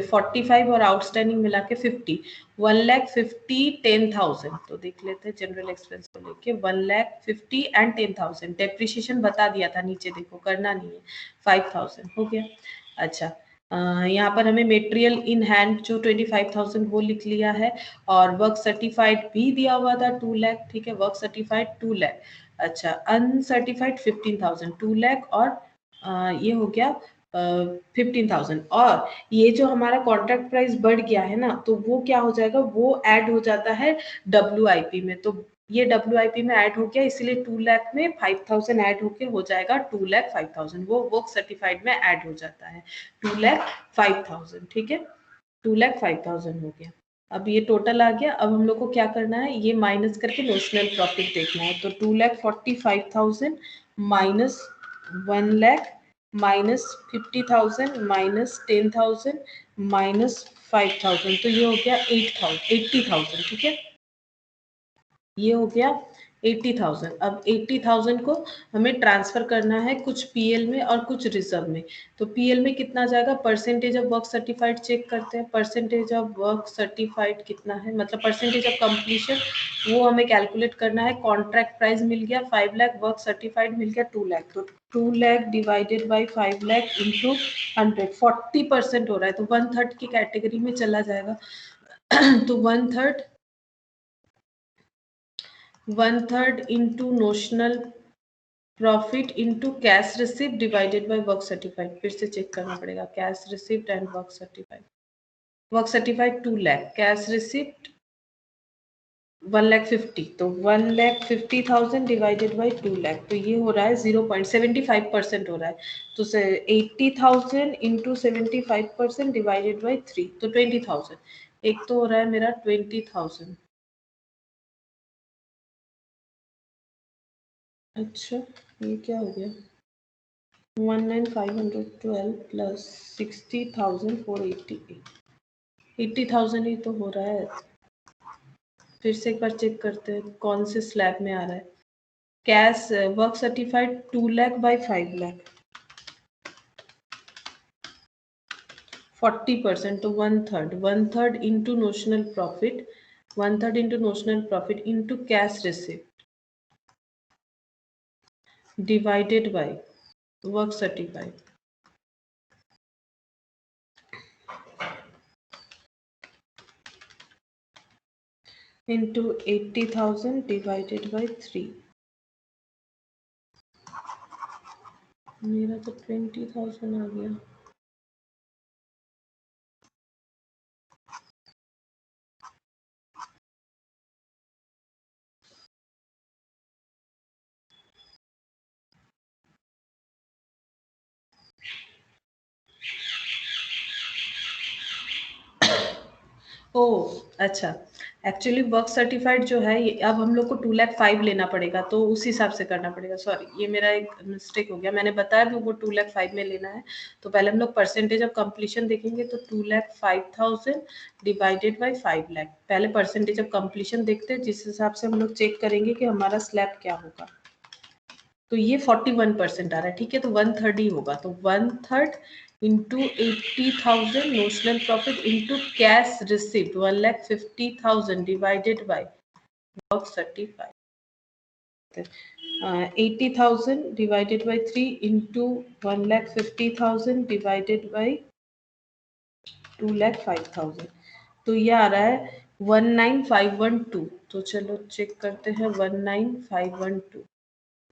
45 और आउटस्टैंडिंग मिला के 50, 1,50,000 10,000। तो देख लेते हैं जनरल एक्सपेंस को लेके 1,50,000 एंड 10,000। डेप्रिसिएशन बता दिया था नीचे, देखो करना नहीं है, 5,000 हो गया। अच्छा यहाँ पर हमें मटेरियल इन हैंड जो 25,000 वो लिख लिया है, और वर्क सर्टिफाइड भी दिया हुआ था 2 लाख, ठीक है, वर्क सर्टिफाइड 2 लाख। अच्छा अनसर्टिफाइड 15,000, 2 लाख और ये हो गया 15,000। और ये जो हमारा कॉन्ट्रैक्ट प्राइस बढ़ गया है ना, तो वो क्या हो जाएगा, वो ऐड हो जाता है WIP में। तो ये WIP में ऐड हो गया, इसलिए 2 लाख में 5,000 ऐड होके हो जाएगा 2,05,000। वो वर्क सर्टिफाइड में ऐड हो जाता है 2,05,000, ठीक है, 2,05,000 हो गया। अब ये टोटल आ गया। अब हम लोग को क्या करना है, ये माइनस करके नोशनल प्रॉफिट देखना है। तो 2,45,000 minus 1 lakh minus 50,000 minus 10,000 minus 5,000, तो ये हो गया 80,000, ठीक है, ये हो गया 80,000। अब 80,000 को हमें ट्रांसफर करना है कुछ पीएल में और कुछ रिजर्व में। तो पीएल में कितना जाएगा, percentage of work certified check करते हैं। परसेंटेज ऑफ वर्क सर्टिफाइड कितना है, मतलब परसेंटेज ऑफ कंप्लीशन, वो हमें कैलकुलेट करना है। कॉन्ट्रैक्ट प्राइस मिल गया 5 लाख, वर्क सर्टिफाइड मिल गया 2 लाख। तो 2 lakh divided by 5 lakh into 100, 40% हो रहा है, तो 1/3 की कैटेगरी में चला जाएगा। तो 1/3 into notional profit into cash receipt divided by work certified. फिर से चेक करना पड़ेगा, cash receipt and work certified. Work certified 2 lakh, cash receipt 1,50,000, तो 1,50,000 डिवाइडेड बाई 2 लाख, तो ये हो रहा है 0.75% हो रहा है। तो 80,000 इंटू 75% डिवाइडेड बाई 3, तो 20,000। एक तो हो रहा है मेरा 20,000। अच्छा ये क्या हो गया, 19,512 प्लस 60,488, 80,000 ही तो हो रहा है। फिर से एक बार चेक करते हैं कौन से स्लैब में आ रहा है। Cash work certified 2 lakh by 5 lakh, 40%, तो 1/3 into notional profit, 1/3 into notional profit into cash receipt divided by work certified, into 80,000 divided by 3। मेरा तो 20,000 आ गया। ओह अच्छा, एक्चुअली वर्क सर्टिफाइड जो है ये अब हम लोग को 2,05,000 लेना पड़ेगा, तो उस हिसाब से करना पड़ेगा। सॉरी, ये मेरा एक मिस्टेक हो गया, मैंने बताया भी वो 2,05,000 में लेना है। तो पहले हम लोग परसेंटेज ऑफ कंप्लीशन देखेंगे, तो 2,05,000 डिवाइडेड बाई 5 लाख। पहले परसेंटेज ऑफ कंप्लीशन देखते हैं, जिस हिसाब से हम लोग चेक करेंगे कि हमारा स्लैब क्या होगा। तो ये 41% आ रहा है, ठीक है, तो 1/3 ही होगा। तो 1/3 into 80,000 notional profit into cash receipt 1,50,000 divided by work certified, 80,000 divided by 3 into 1,50,000 divided by 2,05,000, तो ये आ रहा है 19,512। तो चलो चेक करते हैं 19,512,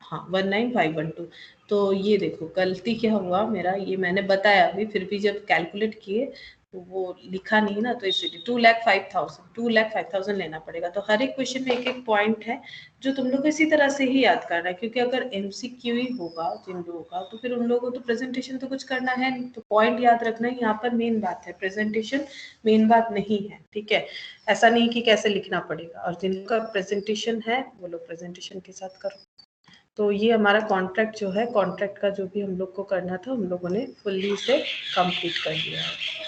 हाँ 19,512। तो ये देखो गलती क्या हुआ मेरा, ये मैंने बताया अभी, फिर भी जब कैलकुलेट किए तो वो लिखा नहीं ना, तो इसलिए 2,05,000 लेना पड़ेगा। तो हर एक क्वेश्चन में एक एक पॉइंट है जो तुम लोग को इसी तरह से ही याद करना है, क्योंकि अगर MCQ ही होगा जिन लोगों का, तो फिर उन लोगों को तो प्रेजेंटेशन तो कुछ करना है नहीं, तो पॉइंट याद रखना ही यहाँ पर मेन बात है, प्रेजेंटेशन मेन बात नहीं है, ठीक है। ऐसा नहीं कि कैसे लिखना पड़ेगा, और जिनका प्रेजेंटेशन है वो लोग प्रेजेंटेशन के साथ करो। तो ये हमारा कॉन्ट्रैक्ट जो है, कॉन्ट्रैक्ट का जो भी हम लोग को करना था, हम लोगों ने फुल्ली इसे कंप्लीट कर लिया है।